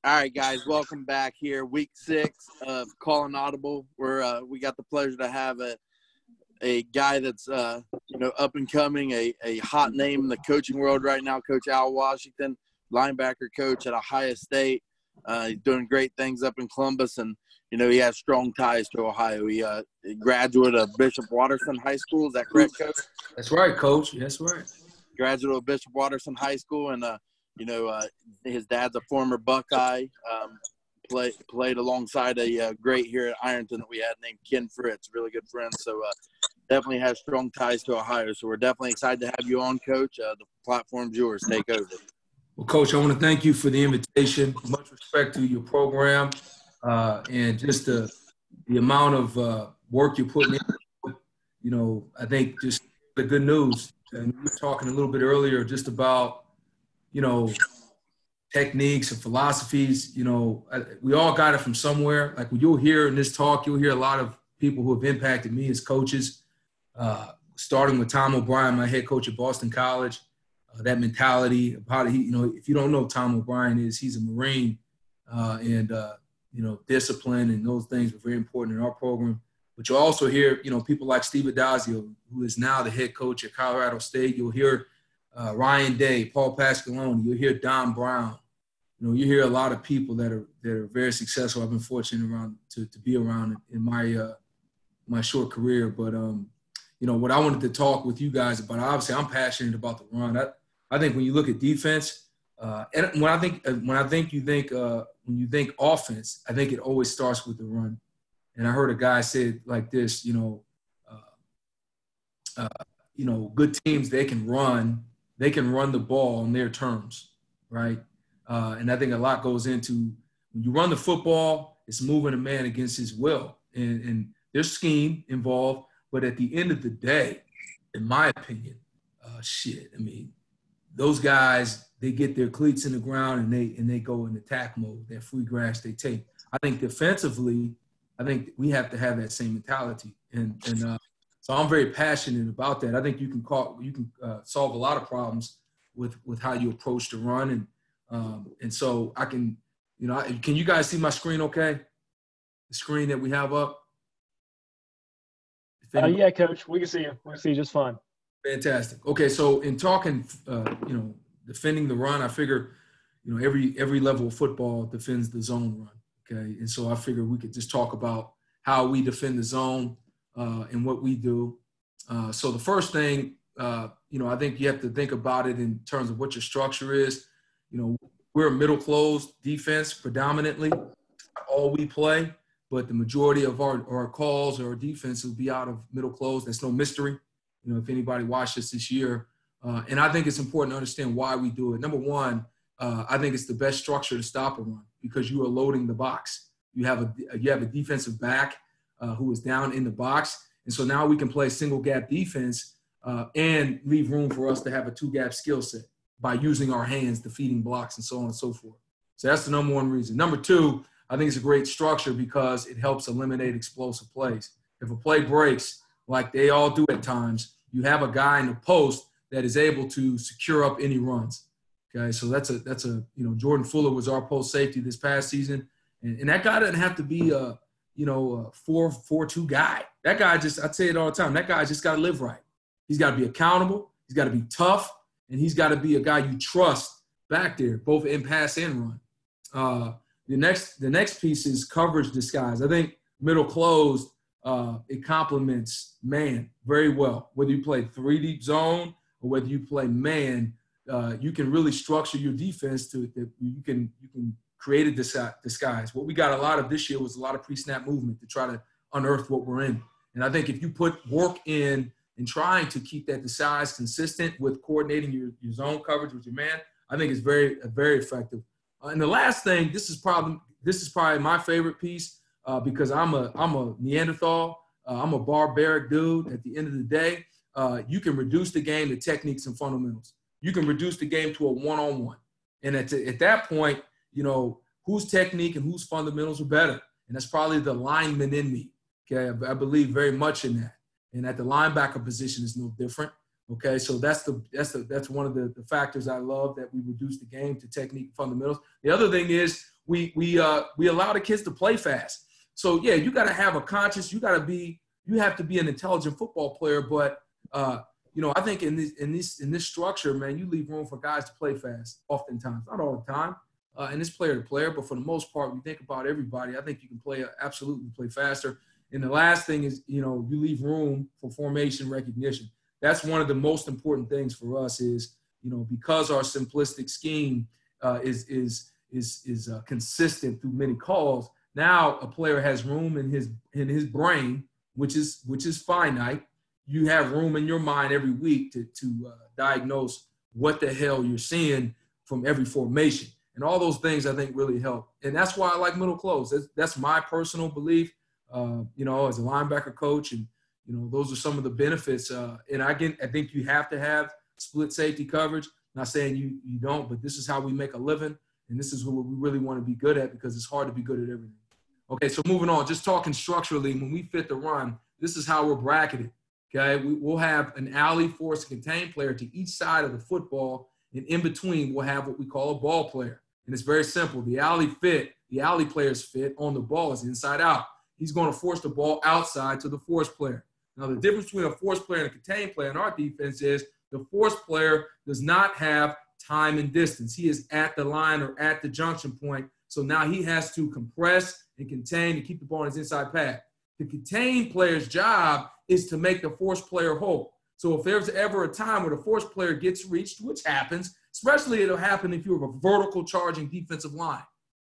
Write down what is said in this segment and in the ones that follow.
All right, guys, welcome back here. Week 6 of Calling Audible. We got the pleasure to have a guy that's up and coming, a hot name in the coaching world right now, Coach Al Washington, linebacker coach at Ohio State. He's doing great things up in Columbus, and he has strong ties to Ohio. He graduate of Bishop Watterson High School. Is that correct, Coach? That's right, Coach. That's right. Graduate of Bishop Watterson High School, and his dad's a former Buckeye. Played alongside a great here at Ironton that we had named Ken Fritz, really good friend. So definitely has strong ties to Ohio. So we're definitely excited to have you on, Coach. The platform's yours. Take over. Well, Coach, I want to thank you for the invitation. Much respect to your program and just the amount of work you're putting in. I think just the good news. And we were talking a little bit earlier just about, techniques and philosophies. We all got it from somewhere. Like you'll hear in this talk, you'll hear a lot of people who have impacted me as coaches, starting with Tom O'Brien, my head coach at Boston College. That mentality of how if you don't know Tom O'Brien he's a Marine, and discipline and those things were very important in our program. But you'll also hear, people like Steve Adazio, who is now the head coach at Colorado State. You'll hear Ryan Day, Paul Pasqualone. You'll hear Don Brown. You hear a lot of people that are very successful. I've been fortunate to be around in my short career. But what I wanted to talk with you guys about, obviously, I'm passionate about the run. I think when you look at defense, and when you think offense, I think it always starts with the run. And I heard a guy say it like this, good teams, they can run the ball on their terms, right? And I think a lot goes into when you run the football, it's moving a man against his will. And there's scheme involved. But at the end of the day, in my opinion, those guys, they get their cleats in the ground and they go in attack mode. That free grass they take. I think defensively, we have to have that same mentality. And so I'm very passionate about that. I think you can solve a lot of problems with how you approach the run. And so I can, can you guys see my screen okay? The screen that we have up? Yeah, Coach, we can see you. We can see you just fine. Fantastic. Okay, so in talking, defending the run, I figure, every level of football defends the zone run. Okay, and so I figured we could just talk about how we defend the zone and what we do. So the first thing, I think you have to think about it in terms of what your structure is. We're a middle closed defense predominantly, all we play, but the majority of our calls or our defense will be out of middle closed. That's no mystery. If anybody watched this year. And I think it's important to understand why we do it. Number one, I think it's the best structure to stop a run because you are loading the box. You have a defensive back who is down in the box. And so now we can play single gap defense and leave room for us to have a two gap skill set by using our hands, defeating blocks, and so on and so forth. So that's the number one reason. Number two, I think it's a great structure because it helps eliminate explosive plays. If a play breaks, like they all do at times, you have a guy in the post that is able to secure up any runs. Okay, so that's a Jordan Fuller was our post safety this past season, and that guy doesn't have to be a 4-4-2 guy. That guy I say it all the time. That guy just got to live right. He's got to be accountable. He's got to be tough, and he's got to be a guy you trust back there, both in pass and run. The next piece is coverage disguise. I think middle closed. It complements man very well. Whether you play 3 deep zone or whether you play man, you can really structure your defense that you can create a disguise. What we got a lot of this year was a lot of pre-snap movement to try to unearth what we're in. And I think if you put work in trying to keep that disguise consistent with coordinating your zone coverage with your man, I think it's very, very effective. And the last thing, this is probably my favorite piece. Because I'm a Neanderthal, I'm a barbaric dude. At the end of the day, you can reduce the game to techniques and fundamentals. You can reduce the game to a one-on-one. And at that point, whose technique and whose fundamentals are better. And that's probably the lineman in me. Okay, I believe very much in that. And at the linebacker position is no different. Okay, so that's one of the factors I love, that we reduce the game to technique and fundamentals. The other thing is we allow the kids to play fast. So yeah, you got to have a conscious. You have to be an intelligent football player. But I think in this structure, man, you leave room for guys to play fast. Oftentimes, not all the time, and it's player to player. But for the most part, when you think about everybody, I think you can absolutely play faster. And the last thing is, you leave room for formation recognition. That's one of the most important things for us is, because our simplistic scheme is consistent through many calls. Now a player has room in his brain, which is finite. You have room in your mind every week to diagnose what the hell you're seeing from every formation. And all those things I think really help. And that's why I like middle close. That's my personal belief, as a linebacker coach. And, those are some of the benefits. And I think you have to have split safety coverage. Not saying you don't, but this is how we make a living. And this is what we really want to be good at because it's hard to be good at everything. Okay, so moving on, just talking structurally, when we fit the run, this is how we're bracketed. Okay, we'll have an alley, force, and contain player to each side of the football. And in between, we'll have what we call a ball player. And it's very simple. The alley player's fit on the ball is inside out. He's going to force the ball outside to the force player. Now, the difference between a force player and a contain player in our defense is the force player does not have time and distance. He is at the line or at the junction point. So now he has to compress and contain to keep the ball in his inside pad. The contain player's job is to make the force player whole. So if there's ever a time where the force player gets reached, which happens, especially it'll happen if you're a vertical charging defensive line.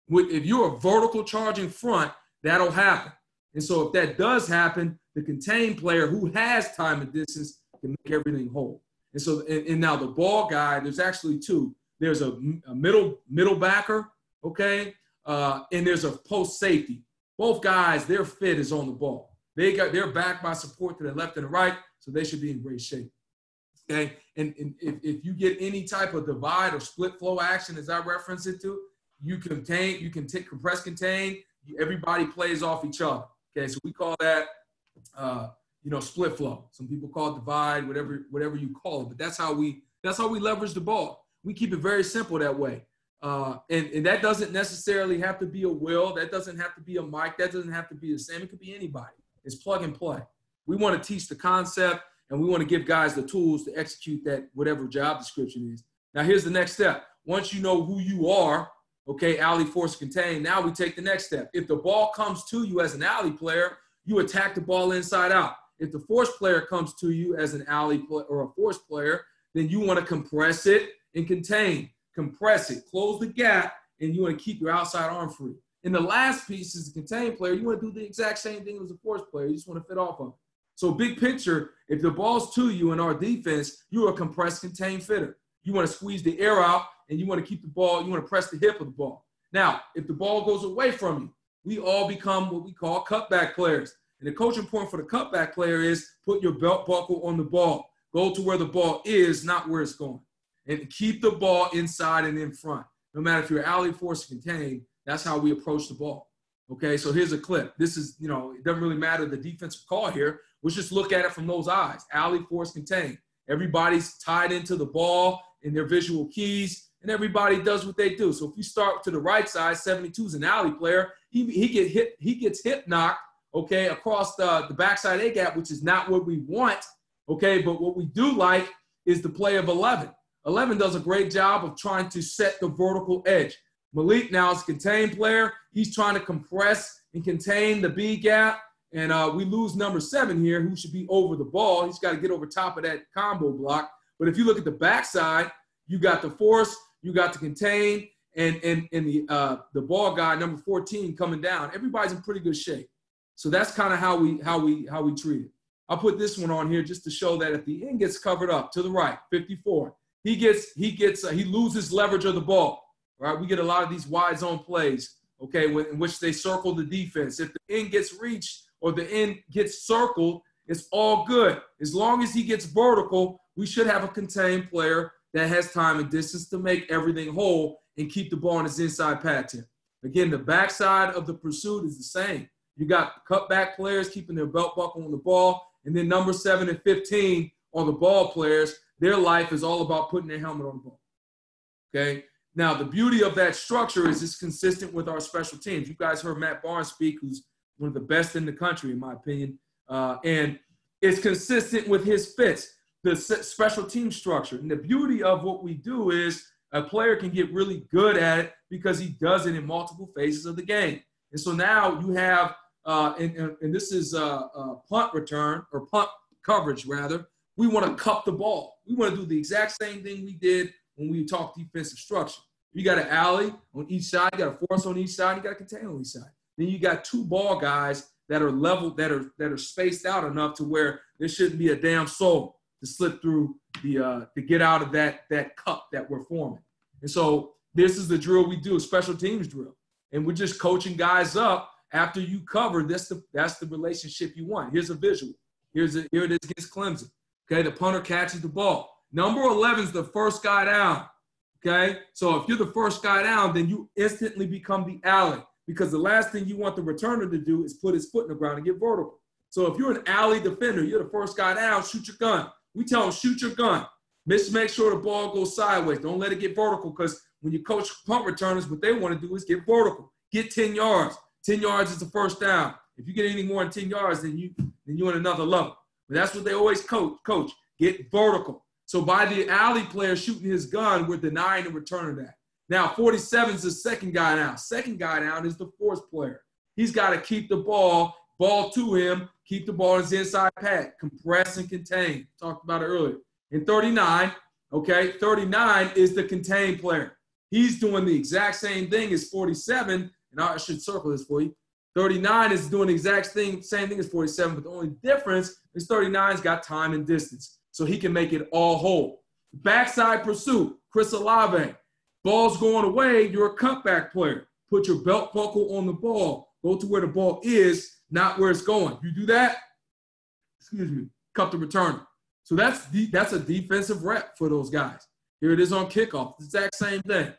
If you're a vertical charging front, that'll happen. And so if that does happen, the contain player who has time and distance can make everything whole. And so, and now the ball guy, there's actually two. There's a middle backer, okay, and there's a post safety. Both guys, their fit is on the ball. They're backed by support to the left and the right, so they should be in great shape. Okay, and if you get any type of divide or split flow action, as I reference it to, you can compress, contain. Everybody plays off each other. Okay, so we call that split flow. Some people call it divide, whatever you call it. But that's how we leverage the ball. We keep it very simple that way. And that doesn't necessarily have to be a Will. That doesn't have to be a Mike. That doesn't have to be a Sam. It could be anybody. It's plug and play. We want to teach the concept, and we want to give guys the tools to execute that whatever job description is. Now, here's the next step. Once you know who you are, okay, alley, force, contain, now we take the next step. If the ball comes to you as an alley player, you attack the ball inside out. If the force player comes to you as an alley or a force player, then you want to compress it and contain. Compress it, close the gap, and you want to keep your outside arm free. And the last piece is the contain player. You want to do the exact same thing as a force player. You just want to fit off of it. So big picture, if the ball's to you in our defense, you're a compressed, contained fitter. You want to squeeze the air out, and you want to keep the ball, you want to press the hip of the ball. Now, if the ball goes away from you, we all become what we call cutback players. And the coaching point for the cutback player is put your belt buckle on the ball. Go to where the ball is, not where it's going. And keep the ball inside and in front. No matter if you're alley, force, contained, that's how we approach the ball. Okay, so here's a clip. This is, it doesn't really matter the defensive call here. Let's just look at it from those eyes. Alley, force, contained. Everybody's tied into the ball in their visual keys, and everybody does what they do. So if you start to the right side, 72 is an alley player. He gets hip knocked, okay, across the backside A gap, which is not what we want, okay. But what we do like is the play of 11. 11 does a great job of trying to set the vertical edge. Malik now is a contained player. He's trying to compress and contain the B gap. And we lose number 7 here, who should be over the ball. He's got to get over top of that combo block. But if you look at the backside, you got the force, you got the contain, and the ball guy, number 14, coming down. Everybody's in pretty good shape. So that's kind of how we treat it. I'll put this one on here just to show that if the end gets covered up to the right, 54, he loses leverage of the ball. Right? We get a lot of these wide zone plays, okay, in which they circle the defense. If the end gets reached or the end gets circled, it's all good. As long as he gets vertical, we should have a contained player that has time and distance to make everything whole and keep the ball in his inside pad tip. Again, the backside of the pursuit is the same. You got cutback players keeping their belt buckle on the ball, and then number 7 and 15 are the ball players. Their life is all about putting their helmet on the ball. Okay? Now, the beauty of that structure is it's consistent with our special teams. You guys heard Matt Barnes speak, who's one of the best in the country, in my opinion. And it's consistent with his fits, the special team structure. And the beauty of what we do is a player can get really good at it because he does it in multiple phases of the game. And so now you have, and this is punt return or punt coverage, rather. We want to cup the ball. We want to do the exact same thing we did when we talk defensive structure. You got an alley on each side, you got a force on each side, you got a contain on each side. Then you got two ball guys that are level, that are spaced out enough to where there shouldn't be a damn soul to slip through to get out of that cup that we're forming. And so this is the drill we do, a special teams drill. And we're just coaching guys up after you cover. That's the relationship you want. Here's a visual. Here it is against Clemson. Okay, the punter catches the ball. Number 11 is the first guy down. Okay, so if you're the first guy down, then you instantly become the alley, because the last thing you want the returner to do is put his foot in the ground and get vertical. So if you're an alley defender, you're the first guy down, shoot your gun. We tell them, shoot your gun. Make sure the ball goes sideways. Don't let it get vertical, because when you coach punt returners, what they want to do is get vertical. Get 10 yards. 10 yards is the first down. If you get any more than 10 yards, then you're on another level. But that's what they always coach. Get vertical. So by the alley player shooting his gun, we're denying the returner that. Now, 47 is the second guy down. Second guy down is the fourth player. He's got to keep the ball to him, keep the ball in his inside pad, compress and contain. Talked about it earlier. In 39, 39 is the contain player. He's doing the exact same thing as 47, and I should circle this for you. 39 is doing the exact same thing as 47, but the only difference is 39's got time and distance, so he can make it all whole. Backside pursuit, Chris Olave. Ball's going away, you're a cutback player. Put your belt buckle on the ball. Go to where the ball is, not where it's going. You do that, cut the returner. So that's a defensive rep for those guys. Here it is on kickoff, the exact same thing.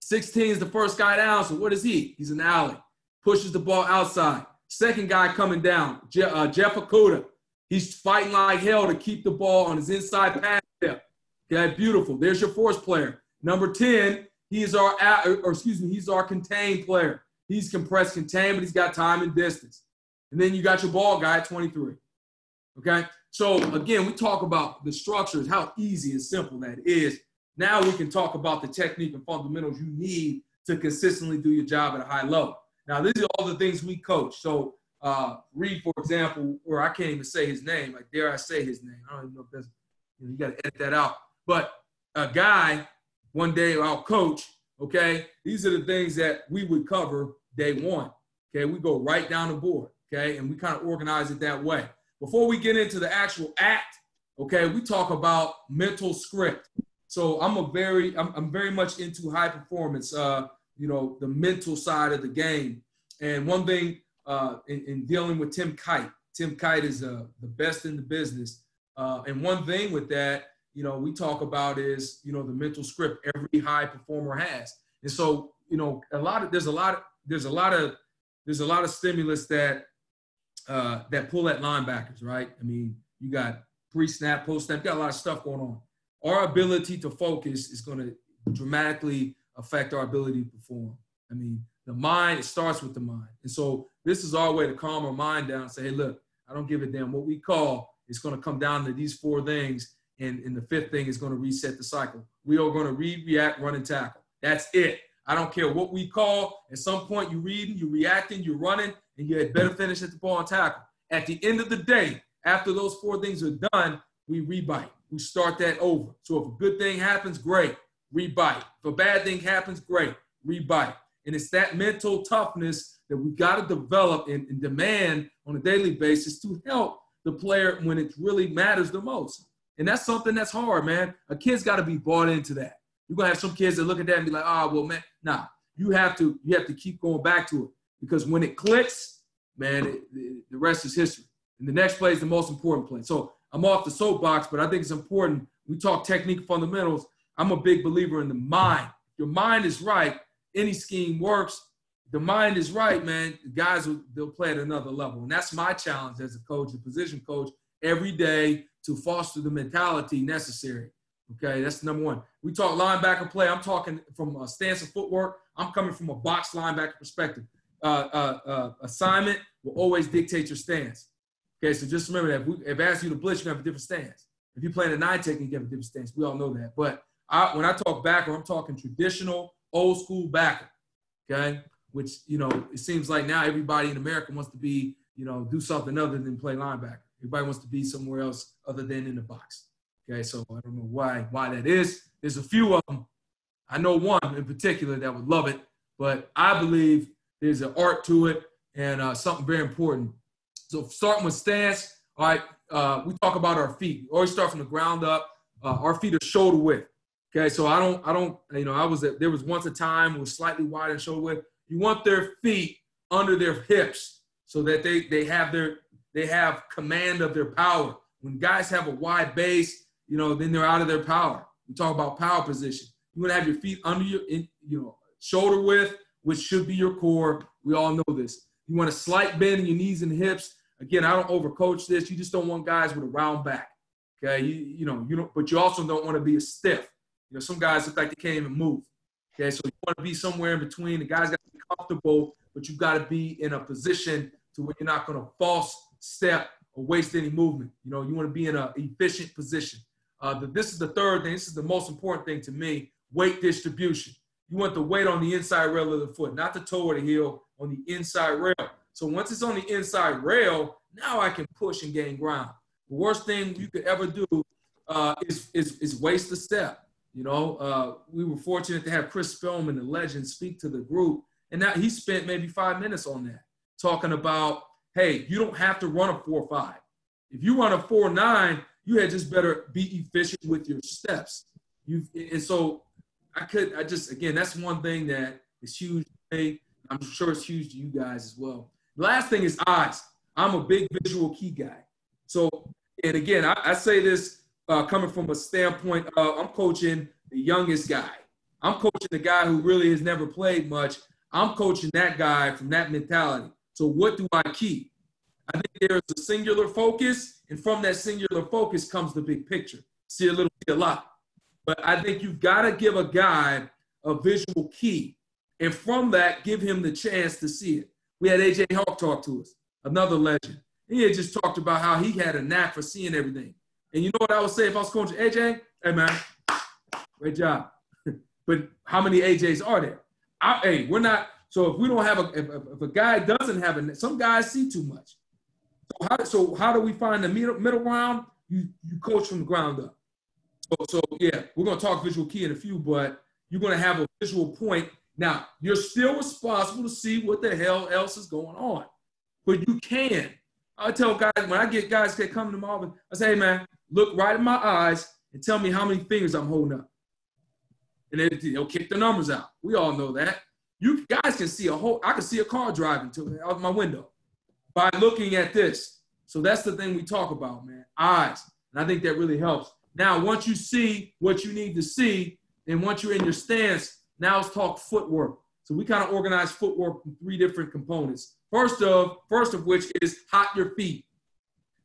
16 is the first guy down, so what is he? He's an alley. Pushes the ball outside. Second guy coming down, Jeff Okuda. He's fighting like hell to keep the ball on his inside pass step. Okay, beautiful. There's your force player. Number 10, he's our contained player. He's compressed contained, but he's got time and distance. And then you got your ball guy at 23. Okay? So, again, we talk about the structures, how easy and simple that is. Now we can talk about the technique and fundamentals you need to consistently do your job at a high level. Now, these are all the things we coach. So, Reed, for example, or I can't even say his name. Like, dare I say his name? I don't even know if that's, you got to edit that out. But a guy, one day I'll coach, okay? These are the things that we would cover day one, okay? We go right down the board, okay? And we kind of organize it that way. Before we get into the actual act, okay, we talk about mental script. So I'm very much into high performance, the mental side of the game. And one thing in dealing with Tim Kite is the best in the business. And one thing with that, we talk about is, the mental script every high performer has. And so, there's a lot of stimulus that pull at linebackers, right? I mean, you got pre-snap, post-snap, you got a lot of stuff going on. Our ability to focus is going to dramatically affect our ability to perform. I mean, the mind, it starts with the mind. And so this is our way to calm our mind down and say, hey, look, I don't give a damn what we call. It's going to come down to these four things. And the fifth thing is going to reset the cycle. We are going to read, react, run, and tackle. That's it. I don't care what we call. At some point, you're reading, you're reacting, you're running, and you had better finish at the ball and tackle. At the end of the day, after those four things are done, we rebite. We start that over. So if a good thing happens, great, rebite. If a bad thing happens, great, rebite. And it's that mental toughness that we've got to develop and demand on a daily basis to help the player when it really matters the most. And that's something that's hard, man. A kid's got to be bought into that. You're going to have some kids that look at that and be like, well, man, nah. You have to keep going back to it, because when it clicks, man, the rest is history. And the next play is the most important play. So I'm off the soapbox, but I think it's important. We talk technique fundamentals. I'm a big believer in the mind. If your mind is right, any scheme works. If the mind is right, man, the guys, they'll play at another level. And that's my challenge as a coach, a position coach, every day, to foster the mentality necessary. Okay, that's number one. We talk linebacker play. I'm talking from a stance of footwork. I'm coming from a box linebacker perspective. Assignment will always dictate your stance. Okay, so just remember that if I ask you to blitz, you're going to have a different stance. If you're playing a 9 technique, you have a different stance. We all know that. But when I talk backer, I'm talking traditional, old school backer, okay? Which, it seems like now everybody in America wants to be, do something other than play linebacker. Everybody wants to be somewhere else other than in the box. Okay, so I don't know why that is. There's a few of them. I know one in particular that would love it, but I believe there's an art to it and something very important. So starting with stance, all right, we talk about our feet. We always start from the ground up. Our feet are shoulder width. Okay, so there was once a time it was slightly wider than shoulder width. You want their feet under their hips so that they have command of their power. When guys have a wide base, then they're out of their power. We talk about power position. You want to have your feet under your shoulder width, which should be your core. We all know this. You want a slight bend in your knees and hips. Again, I don't overcoach this. You just don't want guys with a round back. Okay, but you also don't want to be a stiff. Some guys look like they can't even move. Okay, so you want to be somewhere in between. The guys got to be comfortable, but you got to be in a position to where you're not going to false step or waste any movement. You want to be in an efficient position. This is the third thing. This is the most important thing to me, weight distribution. You want the weight on the inside rail of the foot, not the toe or the heel, on the inside rail. So once it's on the inside rail, now I can push and gain ground. The worst thing you could ever do is waste a step. We were fortunate to have Chris Spillman, the legend, speak to the group. And now he spent maybe 5 minutes on that, talking about, hey, you don't have to run a 4.5. If you run a 4.9, you had just better be efficient with your steps. Again, that's one thing that is huge to me. I'm sure it's huge to you guys as well. The last thing is eyes. I'm a big visual key guy. So, and again, I say this coming from a standpoint of I'm coaching the youngest guy. I'm coaching the guy who really has never played much. I'm coaching that guy from that mentality. So what do I keep? I think there's a singular focus, and from that singular focus comes the big picture. See a little, see a lot. But I think you've got to give a guy a visual key, and from that, give him the chance to see it. We had A.J. Hawk talk to us, another legend. He had just talked about how he had a knack for seeing everything. And you know what I would say if I was coaching A.J.? Hey, man, great job. But how many A.J.s are there? We're not – so if we don't have if a guy doesn't have – some guys see too much. So how do we find the middle ground? You coach from the ground up. So yeah, we're going to talk visual key in a few, but you're going to have a visual point. Now, you're still responsible to see what the hell else is going on. But you can. I tell guys, when I get guys that come to my office, I say, hey, man, look right in my eyes and tell me how many fingers I'm holding up. And they'll kick the numbers out. We all know that. You guys can see I can see a car driving out my window by looking at this. So that's the thing we talk about, man, eyes. And I think that really helps. Now, once you see what you need to see, and once you're in your stance, now let's talk footwork. So we kind of organize footwork in 3 different components. First of which is hot your feet.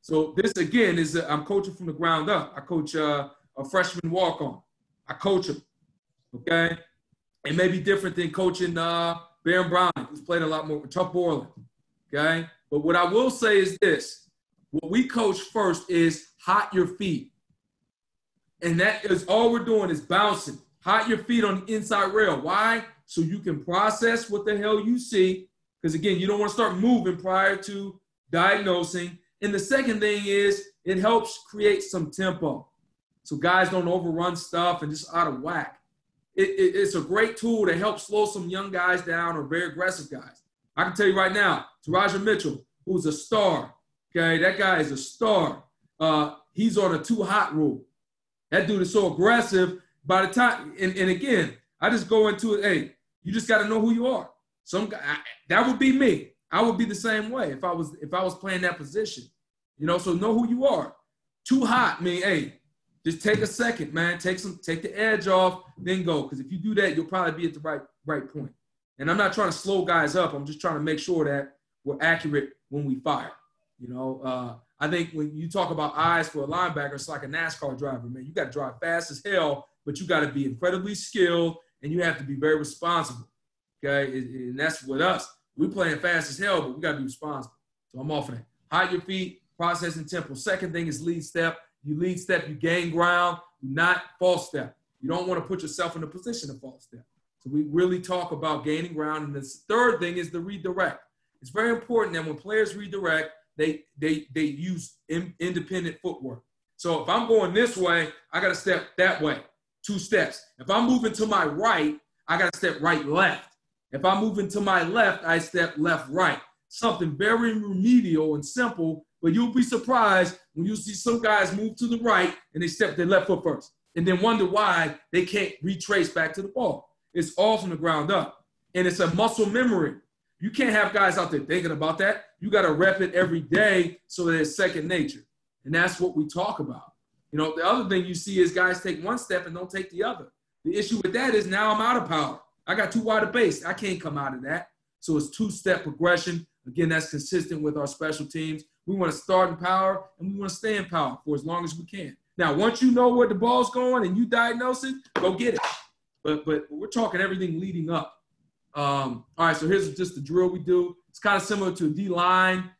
So this, again, is I'm coaching from the ground up. I coach a freshman walk-on. I coach him, okay? It may be different than coaching Baron Brown, who's played a lot more with Chuck Borland, okay? But what I will say is this. What we coach first is hot your feet. And that is all we're doing is bouncing. Hot your feet on the inside rail. Why? So you can process what the hell you see. Because, again, you don't want to start moving prior to diagnosing. And the second thing is it helps create some tempo. So guys don't overrun stuff and just out of whack. It's a great tool to help slow some young guys down or very aggressive guys. I can tell you right now, Taraja Mitchell, who's a star, okay, that guy is a star. He's on a too hot rule. That dude is so aggressive. By the time, and again, I just go into it, hey, you just got to know who you are. Some guy, that would be me. I would be the same way if I was playing that position. So know who you are. Too hot, mean, hey, just take a second, man. Take the edge off, then go. Because if you do that, you'll probably be at the right point. And I'm not trying to slow guys up. I'm just trying to make sure that we're accurate when we fire. I think when you talk about eyes for a linebacker, it's like a NASCAR driver, man. You got to drive fast as hell, but you got to be incredibly skilled, and you have to be very responsible, okay? And that's with us. We're playing fast as hell, but we got to be responsible. So I'm off of that. Hide your feet, processing tempo. Second thing is lead step. You lead step, you gain ground, not false step. You don't want to put yourself in a position of false step. So we really talk about gaining ground. And the third thing is the redirect. It's very important that when players redirect, they use independent footwork. So if I'm going this way, I got to step that way, 2 steps. If I'm moving to my right, I got to step right, left. If I'm moving to my left, I step left, right. Something very remedial and simple, but you'll be surprised when you see some guys move to the right and they step their left foot first and then wonder why they can't retrace back to the ball. It's all from the ground up, and it's a muscle memory. You can't have guys out there thinking about that. You got to rep it every day so that it's second nature, and that's what we talk about. You know, the other thing you see is guys take one step and don't take the other. The issue with that is now I'm out of power. I got too wide a base. I can't come out of that. So it's 2-step progression. Again, that's consistent with our special teams. We want to start in power, and we want to stay in power for as long as we can. Now, once you know where the ball's going and you diagnose it, go get it. But we're talking everything leading up. All right, so here's just the drill we do. It's kind of similar to a D-line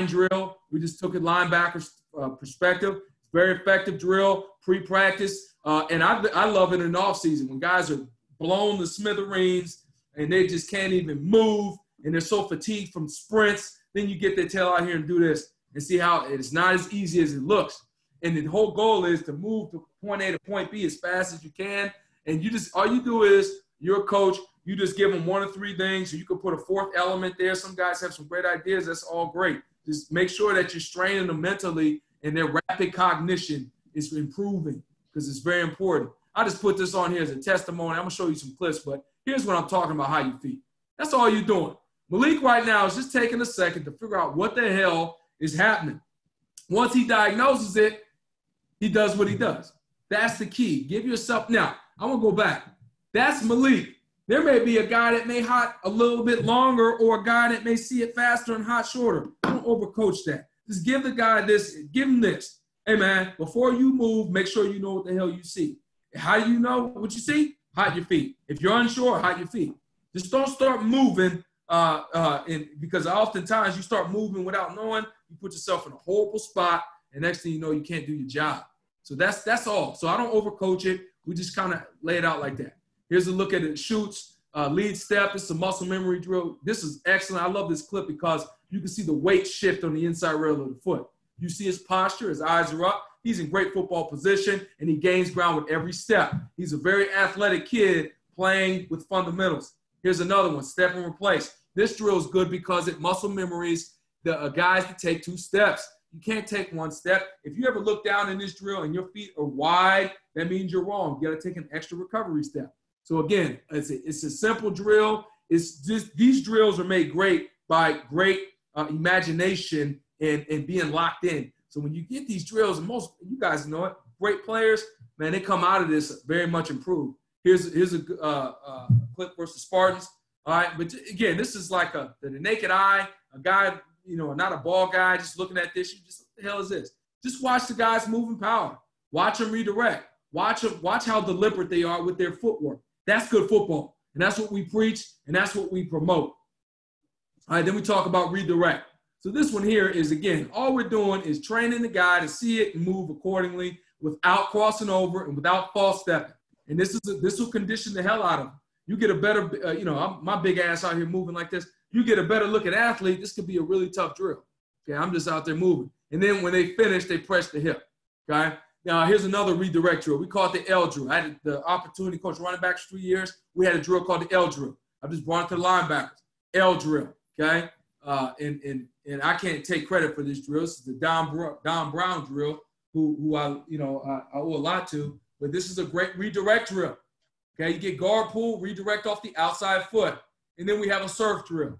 drill. We just took a linebacker's perspective. It's very effective drill, pre-practice. And I love it in the offseason when guys are blown to smithereens and they just can't even move and they're so fatigued from sprints. Then you get their tail out here and do this and see how it's not as easy as it looks. And the whole goal is to move to point A to point B as fast as you can. And you just, all you do is, you're a coach, you just give them 1 or 3 things. So you can put a 4th element there. Some guys have some great ideas. That's all great. Just make sure that you're straining them mentally and their rapid cognition is improving because it's very important. I just put this on here as a testimony. I'm going to show you some clips, but here's what I'm talking about, how you feed. That's all you're doing. Malik right now is just taking a second to figure out what the hell is happening. Once he diagnoses it, he does what he does. That's the key. Give yourself – now, I'm going to go back. That's Malik. There may be a guy that may hot a little bit longer or a guy that may see it faster and hot shorter. Don't overcoach that. Just give the guy this. Give him this. Hey, man, before you move, make sure you know what the hell you see. How do you know what you see? Hide your feet. If you're unsure, hide your feet. Just don't start moving because oftentimes you start moving without knowing. You put yourself in a horrible spot, and next thing you know, you can't do your job. So that's all. So I don't overcoach it. We just kind of lay it out like that. Here's a look at it. Shoots, lead step. It's a muscle memory drill. This is excellent. I love this clip because you can see the weight shift on the inside rail of the foot. You see his posture. His eyes are up. He's in great football position, and he gains ground with every step. He's a very athletic kid playing with fundamentals. Here's another one, step and replace. This drill is good because it muscle memories the guys to take 2 steps. You can't take 1 step. If you ever look down in this drill and your feet are wide, that means you're wrong. You got to take an extra recovery step. So again, it's a simple drill. It's just these drills are made great by great imagination and being locked in. So when you get these drills, and most you guys know it, great players, man, they come out of this very much improved. Here's a clip versus Spartans. All right, but again, this is like the naked eye, a guy, you know, not a ball guy, just looking at this. You just, what the hell is this? Just watch the guys move in power. Watch them redirect. Watch how deliberate they are with their footwork. That's good football, and that's what we preach, and that's what we promote. All right, then we talk about redirect. So this one here is, again, all we're doing is training the guy to see it and move accordingly without crossing over and without false stepping. And this will condition the hell out of him. You get a better, my big ass out here moving like this. You get a better look at athlete. This could be a really tough drill. Okay, I'm just out there moving. And then when they finish, they press the hip. Okay. Now here's another redirect drill. We call it the L drill. I had the opportunity to coach running backs for 3 years. We had a drill called the L drill. I just brought it to the linebackers. L drill. Okay. And I can't take credit for this drill. This is the Don Brown drill, who I owe a lot to. But this is a great redirect drill. Okay, you get guard pull, redirect off the outside foot. And then we have a surf drill.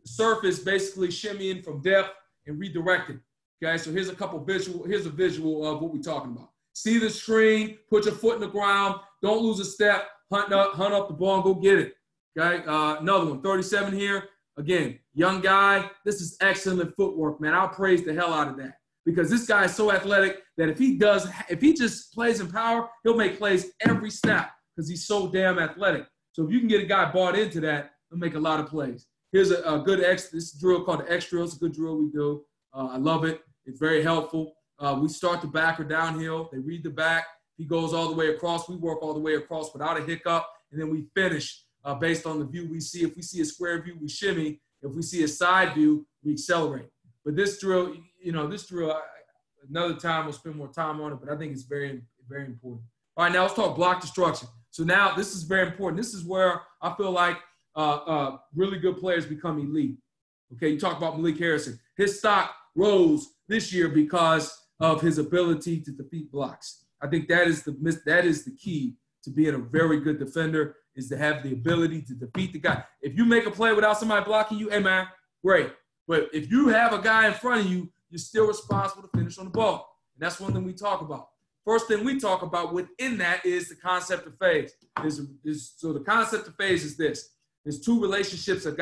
The surf is basically shimmying from depth and redirecting. Okay, so here's a visual of what we're talking about. See the screen, put your foot in the ground, don't lose a step, hunt up the ball and go get it. Okay, another one, 37 here. Again, young guy, this is excellent footwork, man. I'll praise the hell out of that. because this guy is so athletic that if he just plays in power, he'll make plays every snap because he's so damn athletic. So if you can get a guy bought into that, he'll make a lot of plays. Here's a good this drill called the X drill. It's a good drill we do. I love it. It's very helpful. We start the backer downhill. They read the back. He goes all the way across. We work all the way across without a hiccup. And then we finish based on the view we see. If we see a square view, we shimmy. If we see a side view, we accelerate. But this drill, another time we'll spend more time on it, but I think it's very, very important. All right, now let's talk block destruction. So now this is very important. This is where I feel like really good players become elite. Okay, you talk about Malik Harrison. His stock rose this year because of his ability to defeat blocks. I think that is the key to being a very good defender, is to have the ability to defeat the guy. If you make a play without somebody blocking you, hey, man, great. But if you have a guy in front of you, you're still responsible to finish on the ball. And that's one thing we talk about. First thing we talk about within that is the concept of phase. So the concept of phase is this. There's two relationships a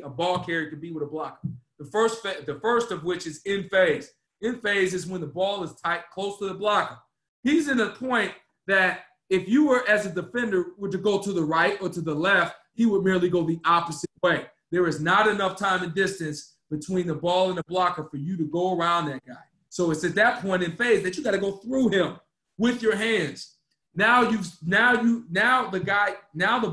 ball carrier can be with a blocker. The first of which is in phase. In phase is when the ball is tight, close to the blocker. He's in a point that if you were, as a defender, were to go to the right or to the left, he would merely go the opposite way. There is not enough time and distance between the ball and the blocker for you to go around that guy. So it's at that point in phase that you got to go through him with your hands. Now the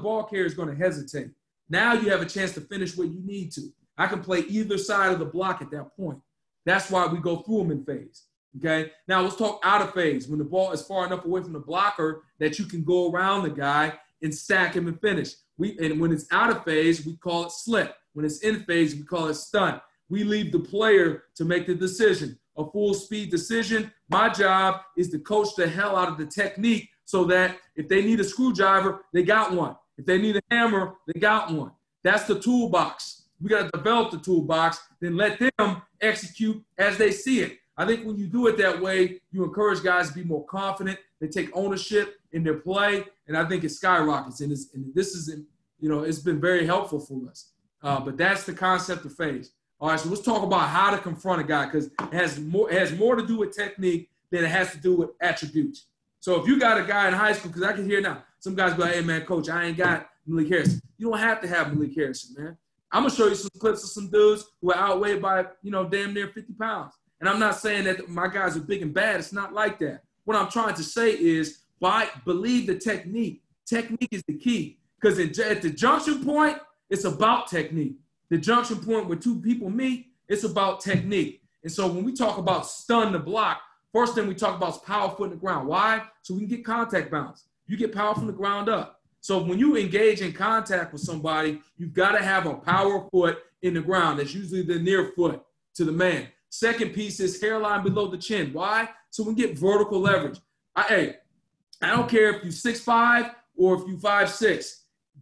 ball carrier is going to hesitate. Now you have a chance to finish what you need to. I can play either side of the block at that point. That's why we go through them in phase. Okay. Now let's talk out of phase. When the ball is far enough away from the blocker that you can go around the guy and stack him and finish. And when it's out of phase, we call it slip. When it's in phase, we call it stunt. We leave the player to make the decision, a full speed decision. My job is to coach the hell out of the technique so that if they need a screwdriver, they got one. If they need a hammer, they got one. That's the toolbox. We got to develop the toolbox, then let them execute as they see it. I think when you do it that way, you encourage guys to be more confident. They take ownership in their play, and I think it skyrockets. And this is, it's been very helpful for us. But that's the concept of phase. All right, so let's talk about how to confront a guy, because it has more to do with technique than it has to do with attributes. So if you got a guy in high school, because I can hear now, some guys go, hey, man, coach, I ain't got Malik Harrison. You don't have to have Malik Harrison, man. I'm going to show you some clips of some dudes who are outweighed by, damn near 50 pounds. And I'm not saying that my guys are big and bad. It's not like that. What I'm trying to say is believe the technique. Technique is the key, because at the junction point, it's about technique. The junction point where two people meet, it's about technique. And so when we talk about stun the block, first thing we talk about is power foot in the ground. Why? So we can get contact bounce. You get power from the ground up. So when you engage in contact with somebody, you've got to have a power foot in the ground. That's usually the near foot to the man. Second piece is hairline below the chin. Why? So we get vertical leverage. I don't care if you're 6'5" or if you're 5'6".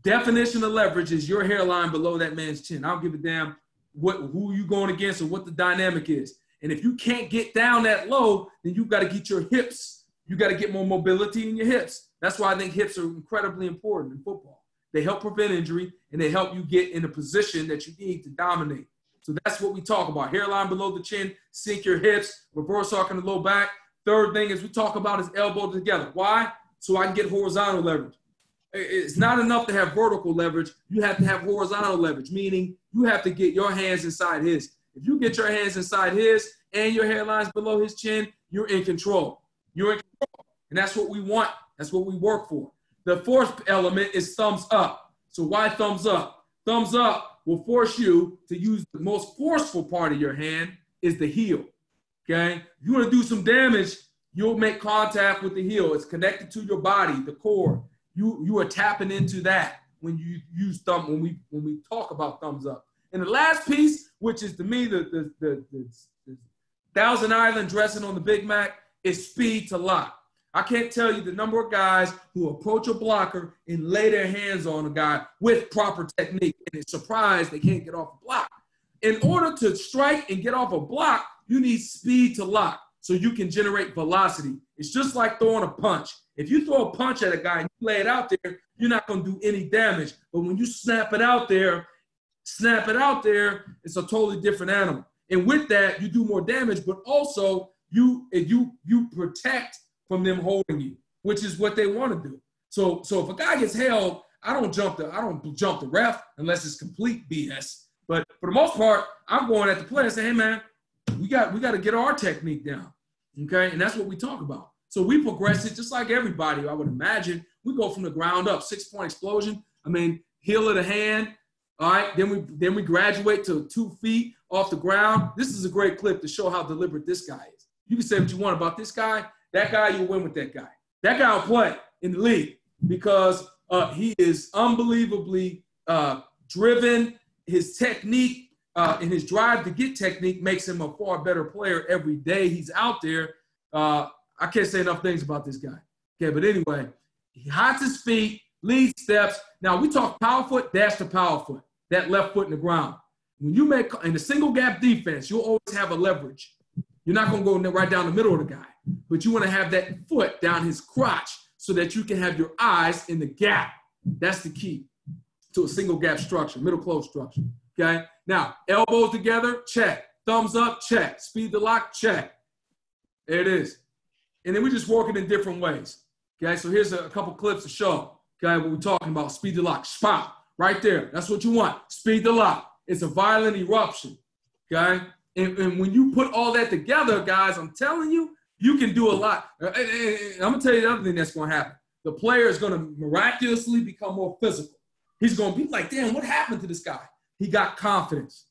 Definition of leverage is your hairline below that man's chin. I don't give a damn who you going against or what the dynamic is. And if you can't get down that low, then you've got to get your hips. You got to get more mobility in your hips. That's why I think hips are incredibly important in football. They help prevent injury, and they help you get in a position that you need to dominate. So that's what we talk about. Hairline below the chin, sink your hips, reverse arc in the low back. Third thing is we talk about is elbow together. Why? So I can get horizontal leverage. It's not enough to have vertical leverage. You have to have horizontal leverage, meaning you have to get your hands inside his. If you get your hands inside his and your hairline's below his chin, you're in control. You're in control. And that's what we want. That's what we work for. The fourth element is thumbs up. So why thumbs up? Thumbs up will force you to use the most forceful part of your hand is the heel. Okay? If you want to do some damage, you'll make contact with the heel. It's connected to your body, the core. You are tapping into that when you use thumb, when we talk about thumbs up. And the last piece, which is to me the Thousand Island dressing on the Big Mac, is speed to lock. I can't tell you the number of guys who approach a blocker and lay their hands on a guy with proper technique, and it's surprised they can't get off a block. In order to strike and get off a block, you need speed to lock so you can generate velocity. It's just like throwing a punch. If you throw a punch at a guy and you lay it out there, you're not going to do any damage. But when you snap it out there, it's a totally different animal. And with that, you do more damage, but also you protect from them holding you, which is what they want to do. So if a guy gets held, I don't jump the ref unless it's complete BS. But for the most part, I'm going at the player and saying, hey man, we got to get our technique down. Okay, and that's what we talk about. So we progress it just like everybody, I would imagine. We go from the ground up, 6-point explosion. I mean, heel of the hand. All right, then we graduate to 2 feet off the ground. This is a great clip to show how deliberate this guy is. You can say what you want about this guy. That guy, you'll win with that guy. That guy will play in the league because he is unbelievably driven. His technique and his drive to get technique makes him a far better player every day he's out there. I can't say enough things about this guy. Okay, but anyway, he hides his feet, lead steps. Now, we talk power foot, dash to power foot, that left foot in the ground. When you make in a single gap defense, you'll always have a leverage. You're not going to go right down the middle of the guy, but you want to have that foot down his crotch so that you can have your eyes in the gap. That's the key to a single gap structure, middle close structure. Okay. Now, elbows together, check. Thumbs up, check. Speed the lock, check. There it is. And then we just work it in different ways. Okay. So here's a couple clips to show. Okay. What we're talking about, speed the lock, spot right there. That's what you want. Speed the lock. It's a violent eruption. Okay. And when you put all that together, guys, I'm telling you, you can do a lot. I'm going to tell you the other thing that's going to happen. The player is going to miraculously become more physical. He's going to be like, damn, what happened to this guy? He got confidence.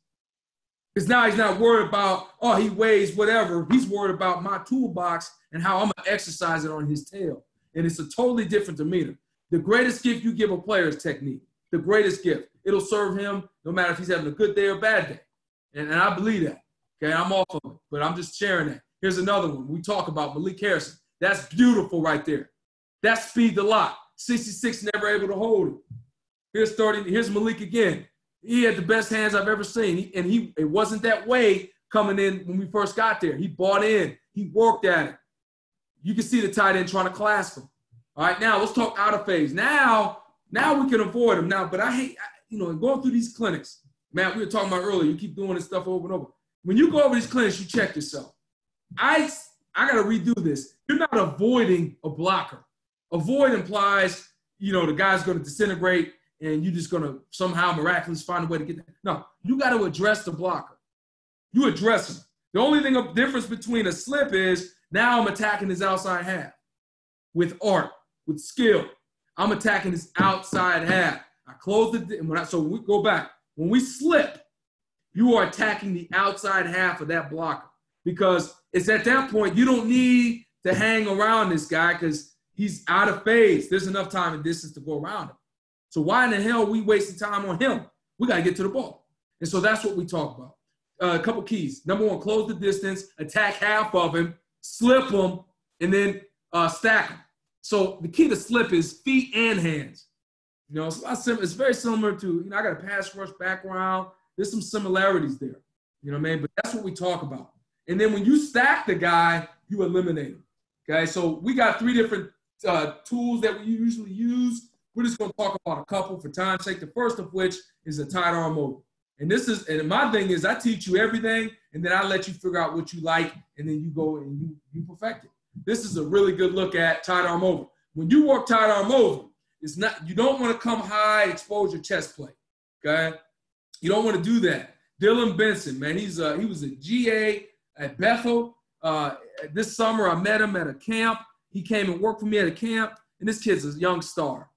Because now he's not worried about, oh, he weighs whatever. He's worried about my toolbox and how I'm going to exercise it on his tail. And it's a totally different demeanor. The greatest gift you give a player is technique. The greatest gift. It'll serve him no matter if he's having a good day or bad day. And I believe that. Okay, I'm off of it, but I'm just sharing that. Here's another one. We talk about Malik Harrison. That's beautiful right there. That's speed the lock. 66 never able to hold it. Here's Malik again. He had the best hands I've ever seen. It wasn't that way coming in when we first got there. He bought in. He worked at it. You can see the tight end trying to clasp him. All right, now let's talk out of phase. Now we can avoid him. Now, but I hate, going through these clinics. Man, we were talking about earlier. You keep doing this stuff over and over. When you go over these clinics, you check yourself. I got to redo this. You're not avoiding a blocker. Avoid implies, the guy's going to disintegrate and you're just going to somehow miraculously find a way to get that. No, you got to address the blocker. You address him. The only difference between a slip is now I'm attacking his outside half with art, with skill. I'm attacking his outside half. I close it. So we go back. When we slip, you are attacking the outside half of that blocker because it's at that point you don't need to hang around this guy because he's out of phase. There's enough time and distance to go around him. So why in the hell are we wasting time on him? We got to get to the ball. And so that's what we talk about. A couple keys. Number one, close the distance, attack half of him, slip him, and then stack him. So the key to slip is feet and hands. It's very similar to, I got a pass rush background. There's some similarities there. You know what I mean? But that's what we talk about. And then when you stack the guy, you eliminate him. Okay, so we got 3 different tools that we usually use. We're just going to talk about a couple for time's sake. The first of which is a tight arm over. And my thing is I teach you everything, and then I let you figure out what you like, and then you go and you perfect it. This is a really good look at tight arm over. When you work tight arm over, you don't want to come high, expose your chest plate. Okay, you don't want to do that. Dylan Benson, man, he was a GA at Bethel. This summer I met him at a camp. He came and worked for me at a camp, and this kid's a young star.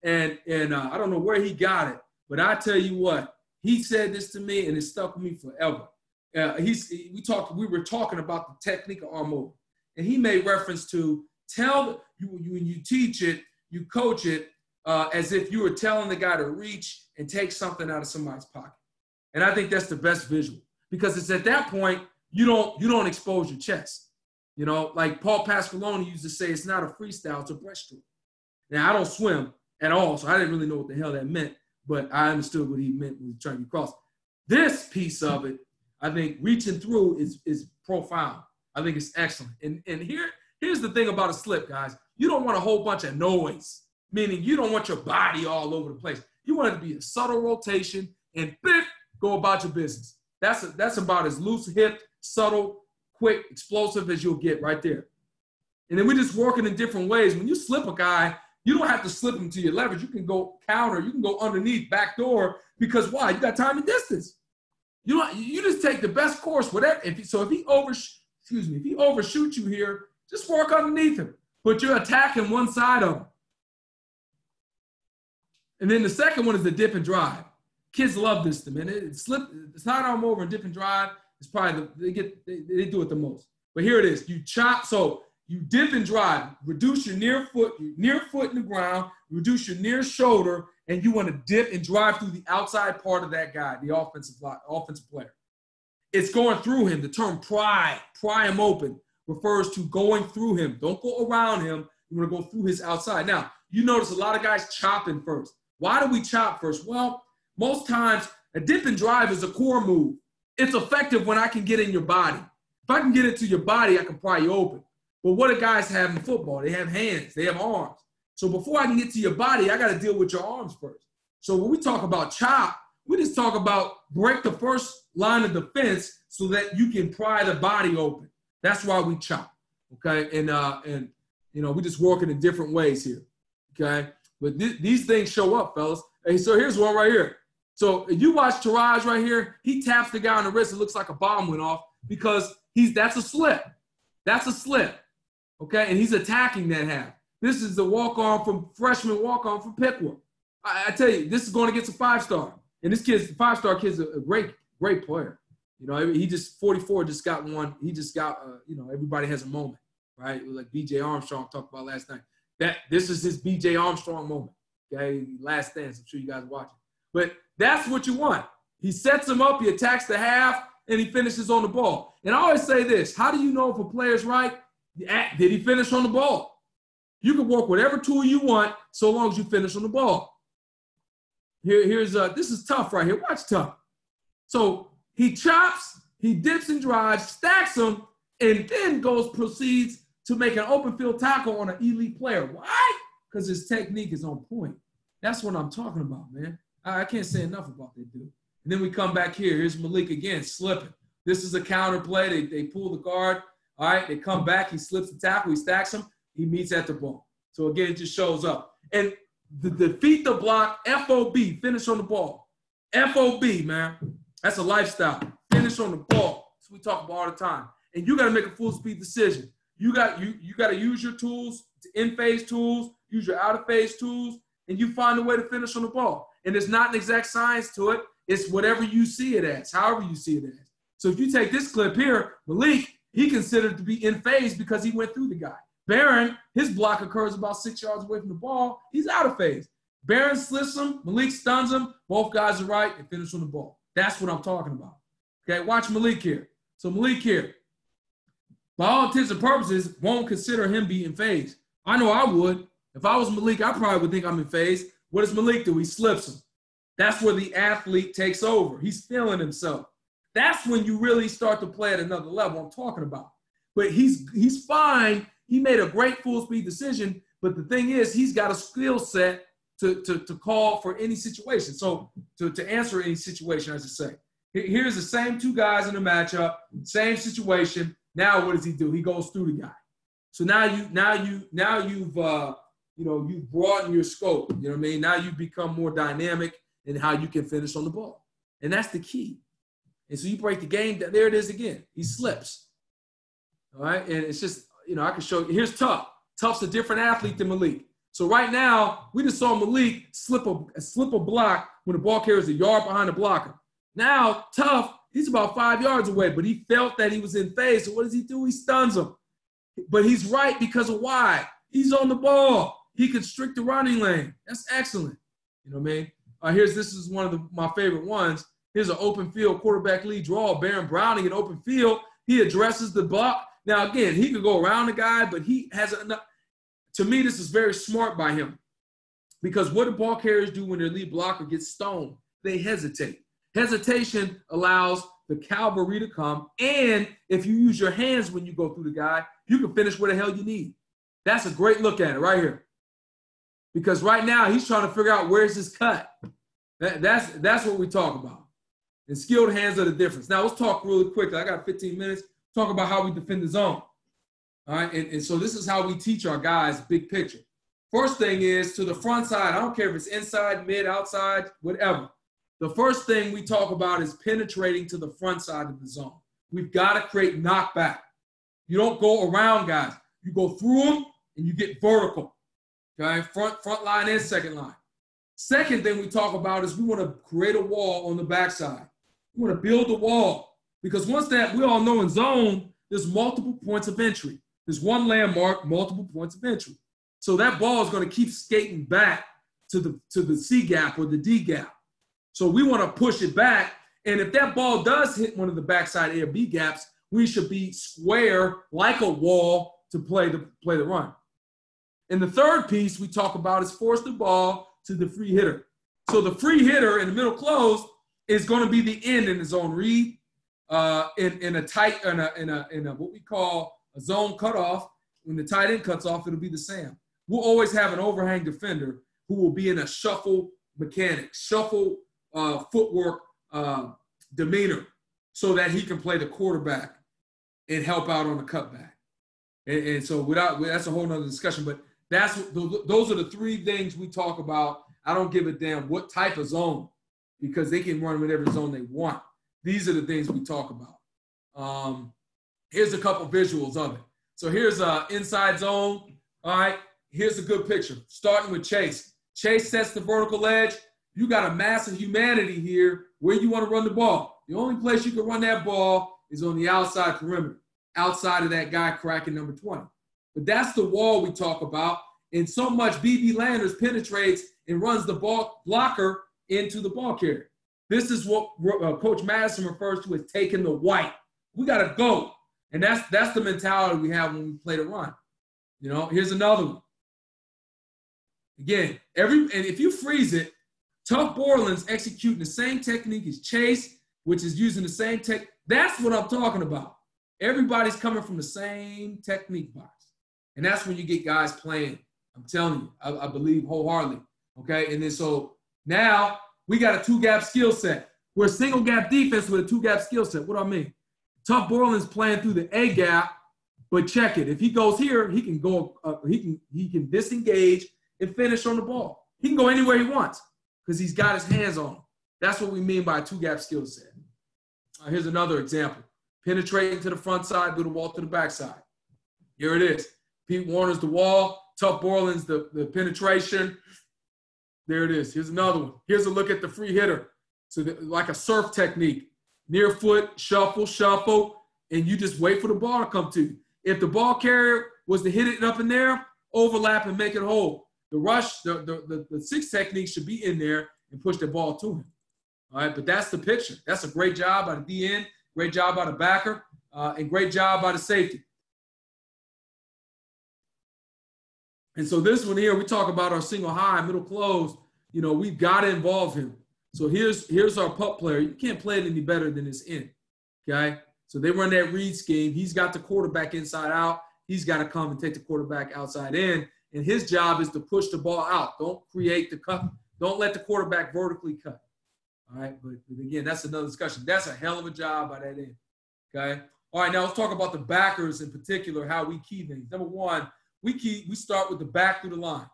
And I don't know where he got it, but I tell you what, he said this to me, and it stuck with me forever. We were talking about the technique of arm over, and he made reference to when you teach it, you coach it as if you were telling the guy to reach and take something out of somebody's pocket. And I think that's the best visual because it's at that point you don't expose your chest. Like Paul Pasqualoni used to say, it's not a freestyle, it's a breaststroke. Now, I don't swim at all, so I didn't really know what the hell that meant, but I understood what he meant when he was trying to cross. This piece of it, I think reaching through is profound. I think it's excellent. And here's the thing about a slip, guys. You don't want a whole bunch of noise, meaning you don't want your body all over the place. You want it to be a subtle rotation and go about your business. That's about as loose-hipped, subtle, quick, explosive as you'll get right there. And then we're just working in different ways. When you slip a guy, you don't have to slip him to your leverage. You can go counter. You can go underneath, back door, because why? You got time and distance. You just take the best course, whatever. If he overshoots you here, just work underneath him. But you're attacking one side of him. And then the second one is the dip and drive. Kids love this, man. It's sidearm over and dip and drive. It's probably they do it the most. But here it is. You chop, so you dip and drive. Reduce your near foot in the ground. Reduce your near shoulder, and you want to dip and drive through the outside part of that guy, the offensive player. It's going through him. The term pry him open, refers to going through him. Don't go around him. You want to go through his outside. Now, you notice a lot of guys chopping first. Why do we chop first? Well, most times a dip and drive is a core move. It's effective when I can get in your body. If I can get into your body, I can pry you open. But what do guys have in football? They have hands. They have arms. So before I can get to your body, I got to deal with your arms first. So when we talk about chop, we just talk about break the first line of defense so that you can pry the body open. That's why we chop, okay? And we're just working in different ways here, okay? But these things show up, fellas. Hey, so here's one right here. So if you watch Taraj right here, he taps the guy on the wrist. It looks like a bomb went off because that's a slip. That's a slip, okay? And he's attacking that half. This is the freshman walk-on from Pickwick. I tell you, this is going against a five-star. And this kid's a five-star kid's a great player. You know, he just 44 just got one. He just got, everybody has a moment, right? Like B.J. Armstrong talked about last night. This is his B.J. Armstrong moment, okay? Last dance. I'm sure you guys are watching. But that's what you want. He sets him up, he attacks the half, and he finishes on the ball. And I always say this, how do you know if a player's right? Did he finish on the ball? You can work whatever tool you want so long as you finish on the ball. This is tough right here. Watch tough. So he chops, he dips and drives, stacks them, and then proceeds to make an open field tackle on an elite player. Why? Because his technique is on point. That's what I'm talking about, man. I can't say enough about that dude. And then we come back here. Here's Malik again, slipping. This is a counter play. They pull the guard. All right, they come back. He slips the tackle. He stacks him. He meets at the ball. So, again, it just shows up. And the defeat the block, FOB, finish on the ball. FOB, man. That's a lifestyle. Finish on the ball. That's what we talk about all the time. And you got to make a full-speed decision. You got to use your tools, in-phase tools, use your out-of-phase tools, and you find a way to finish on the ball. And there's not an exact science to it. It's whatever you see it as, however you see it as. So if you take this clip here, Malik, he considered to be in phase because he went through the guy. Barron, his block occurs about 6 yards away from the ball. He's out of phase. Barron slips him. Malik stuns him. Both guys are right and finish on the ball. That's what I'm talking about. Okay, watch Malik here. So Malik here, by all intents and purposes, won't consider him be in phase. I know I would. If I was Malik, I probably would think I'm in phase. What does Malik do? He slips him. That's where the athlete takes over. He's feeling himself. That's when you really start to play at another level I'm talking about. But he's fine. He made a great full-speed decision, but the thing is he's got a skill set to call for any situation. So to answer any situation, I should say. Here's the same two guys in the matchup, same situation. Now what does he do? He goes through the guy. So now you've broadened your scope. You know what I mean? Now you've become more dynamic in how you can finish on the ball. And that's the key. And so you break the game. There it is again. He slips. All right? And it's just, I can show you. Here's Tough. Tough's a different athlete than Malik. So right now, we just saw Malik slip a block when the ball carries a yard behind the blocker. Now, Tough, he's about 5 yards away, but he felt that he was in phase. So what does he do? He stuns him. But he's right because of why? He's on the ball. He constrict the running lane. That's excellent. You know what I mean? This is one of my favorite ones. Here's an open field quarterback lead draw. Baron Browning in open field. He addresses the block. Now, again, he could go around the guy, but he has enough. To me, this is very smart by him because what do ball carriers do when their lead blocker gets stoned? They hesitate. Hesitation allows the cavalry to come, and if you use your hands when you go through the guy, you can finish where the hell you need. That's a great look at it right here. Because right now he's trying to figure out where's his cut. That's what we talk about. And skilled hands are the difference. Now, let's talk really quickly. I got 15 minutes. Talk about how we defend the zone. All right, and so this is how we teach our guys big picture. First thing is to the front side. I don't care if it's inside, mid, outside, whatever. The first thing we talk about is penetrating to the front side of the zone. We've got to create knockback. You don't go around guys. You go through them and you get vertical. Okay, front line and second line. Second thing we talk about is we want to create a wall on the backside. We want to build a wall because once that, we all know in zone, there's multiple points of entry. There's one landmark, multiple points of entry. So that ball is going to keep skating back to the C gap or the D gap. So we want to push it back. And if that ball does hit one of the backside A or B gaps, we should be square like a wall to play the run. And the third piece we talk about is force the ball to the free hitter. So the free hitter in the middle close is going to be the end in the zone read, in a what we call a zone cutoff. When the tight end cuts off, it'll be the Sam. We'll always have an overhang defender who will be in a shuffle mechanic, shuffle footwork demeanor, so that he can play the quarterback and help out on the cutback. And so that's a whole nother discussion, but those are the three things we talk about. I don't give a damn what type of zone, because they can run whatever zone they want. These are the things we talk about. Here's a couple visuals of it. So here's inside zone. All right, here's a good picture. Starting with Chase. Chase sets the vertical edge. You got a massive humanity here where you want to run the ball. The only place you can run that ball is on the outside perimeter, outside of that guy cracking number 20. But that's the wall we talk about. And so much B.B. Landers penetrates and runs the ball blocker into the ball carrier. This is what Coach Madison refers to as taking the white. We got to go. And that's the mentality we have when we play the run. You know, here's another one. Again, and if you freeze it, Tough Borland's executing the same technique as Chase, which is using the same tech. That's what I'm talking about. Everybody's coming from the same technique box. And that's when you get guys playing. I'm telling you, I believe wholeheartedly. Okay, and then so now we got a two-gap skill set. We're a single-gap defense with a two-gap skill set. What do I mean? Tough Borland's playing through the A gap, but check it. If he goes here, he can go. He can disengage and finish on the ball. He can go anywhere he wants because he's got his hands on him. That's what we mean by a two-gap skill set. Here's another example. Penetrating to the front side, do the wall to the back side. Here it is. Pete Warner's the wall. Tough Borland's the penetration. There it is. Here's another one. Here's a look at the free hitter. So like a surf technique. Near foot, shuffle, and you just wait for the ball to come to you. If the ball carrier was to hit it up in there, overlap and make it whole. The rush, the six technique should be in there and push the ball to him. All right, but that's the picture. That's a great job by the DN, great job by the backer, and great job by the safety. And so this one here, we talk about our single high, middle close. You know, we've got to involve him. So here's our pup player. You can't play it any better than this end, okay? So they run that read scheme. He's got the quarterback inside out. He's got to come and take the quarterback outside in. And his job is to push the ball out. Don't create the cut. Don't let the quarterback vertically cut. All right, but again, that's another discussion. That's a hell of a job by that end, okay? All right, now let's talk about the backers in particular, how we key things. Number one, we start with the back through the line,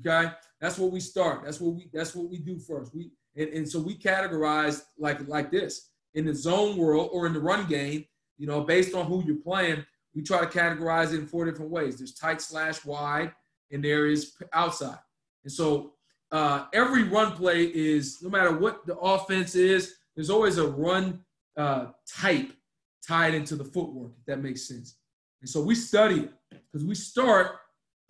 okay? That's what we start. That's what we do first. And so we categorize like this. In the zone world or in the run game, you know, based on who you're playing, we try to categorize it in 4 different ways. There's tight / wide, and there is outside. And so every run play is, no matter what the offense is, there's always a run type tied into the footwork, if that makes sense. And so we study it because we start,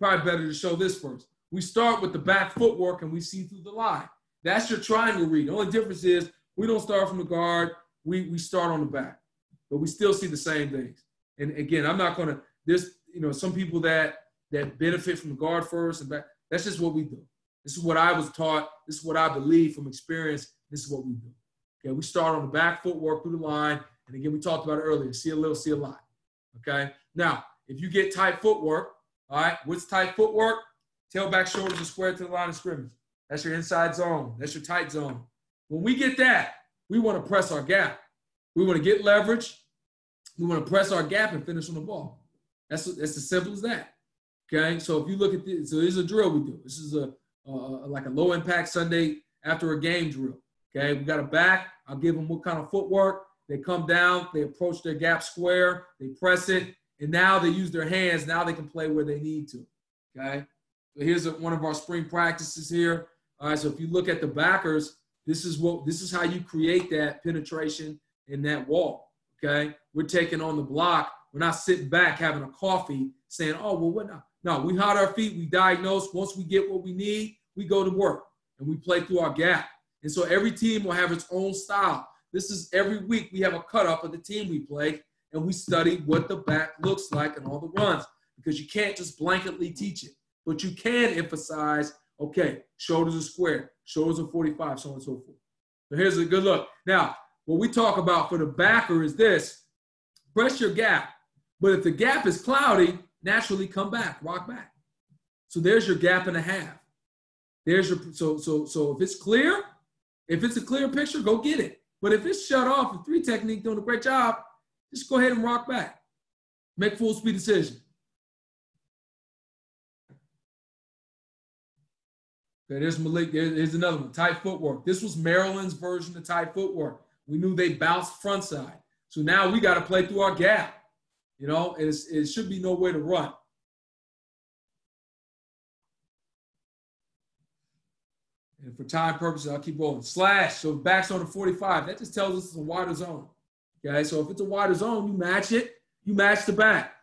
probably better to show this first. We start with the back footwork and we see through the line. That's your triangle read. The only difference is we don't start from the guard. We start on the back, but we still see the same things. And again, I'm not going to, there's, you know, some people that benefit from the guard first and back. That's just what we do. This is what I was taught. This is what I believe from experience. This is what we do. Okay, we start on the back footwork through the line. And again, we talked about it earlier. See a little, see a lot. Okay. Now, if you get tight footwork, all right, what's tight footwork? Tailback shoulders are square to the line of scrimmage. That's your inside zone. That's your tight zone. When we get that, we want to press our gap. We want to get leverage. We want to press our gap and finish on the ball. That's as simple as that. Okay, so if you look at this, so this is a drill we do. This is like a low impact Sunday after a game drill. Okay, we got a back. I'll give them what kind of footwork. They come down, they approach their gap square, they press it, and now they use their hands. Now they can play where they need to. Okay, so here's one of our spring practices here. All right, so if you look at the backers, this is how you create that penetration in that wall. Okay, we're taking on the block. We're not sitting back having a coffee saying, oh, well, what now? No, we hot our feet, we diagnose. Once we get what we need, we go to work and we play through our gap. And so every team will have its own style. This is every week we have a cut-up of the team we play, and we study what the back looks like in all the runs, because you can't just blanketly teach it. But you can emphasize, okay, shoulders are square, shoulders are 45, so on and so forth. So here's a good look. Now, what we talk about for the backer is this: press your gap. But if the gap is cloudy, naturally come back, rock back. So there's your gap and a half. There's your so if it's clear, if it's a clear picture, go get it. But if it's shut off, the 3 technique doing a great job, just go ahead and rock back. Make full speed decision. Okay, there's Malik. There's another one. Tight footwork. This was Maryland's version of tight footwork. We knew they bounced front side. So now we got to play through our gap. You know, it should be nowhere to run. And for time purposes, I'll keep rolling. Slash, so back's on the 45. That just tells us it's a wider zone. Okay, so if it's a wider zone, you match it. You match the back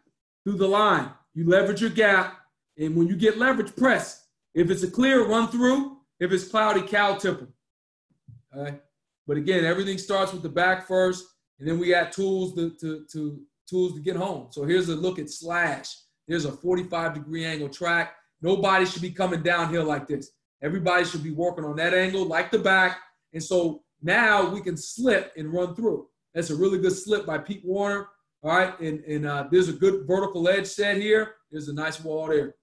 through the line. You leverage your gap. And when you get leverage, press. If it's a clear, run through. If it's cloudy, cow tip them. Okay? But again, everything starts with the back first, and then we add tools to get home. So here's a look at slash. There's a 45-degree angle track. Nobody should be coming downhill like this. Everybody should be working on that angle like the back. And so now we can slip and run through. That's a really good slip by Pete Warner. All right, and there's a good vertical edge set here. There's a nice wall there.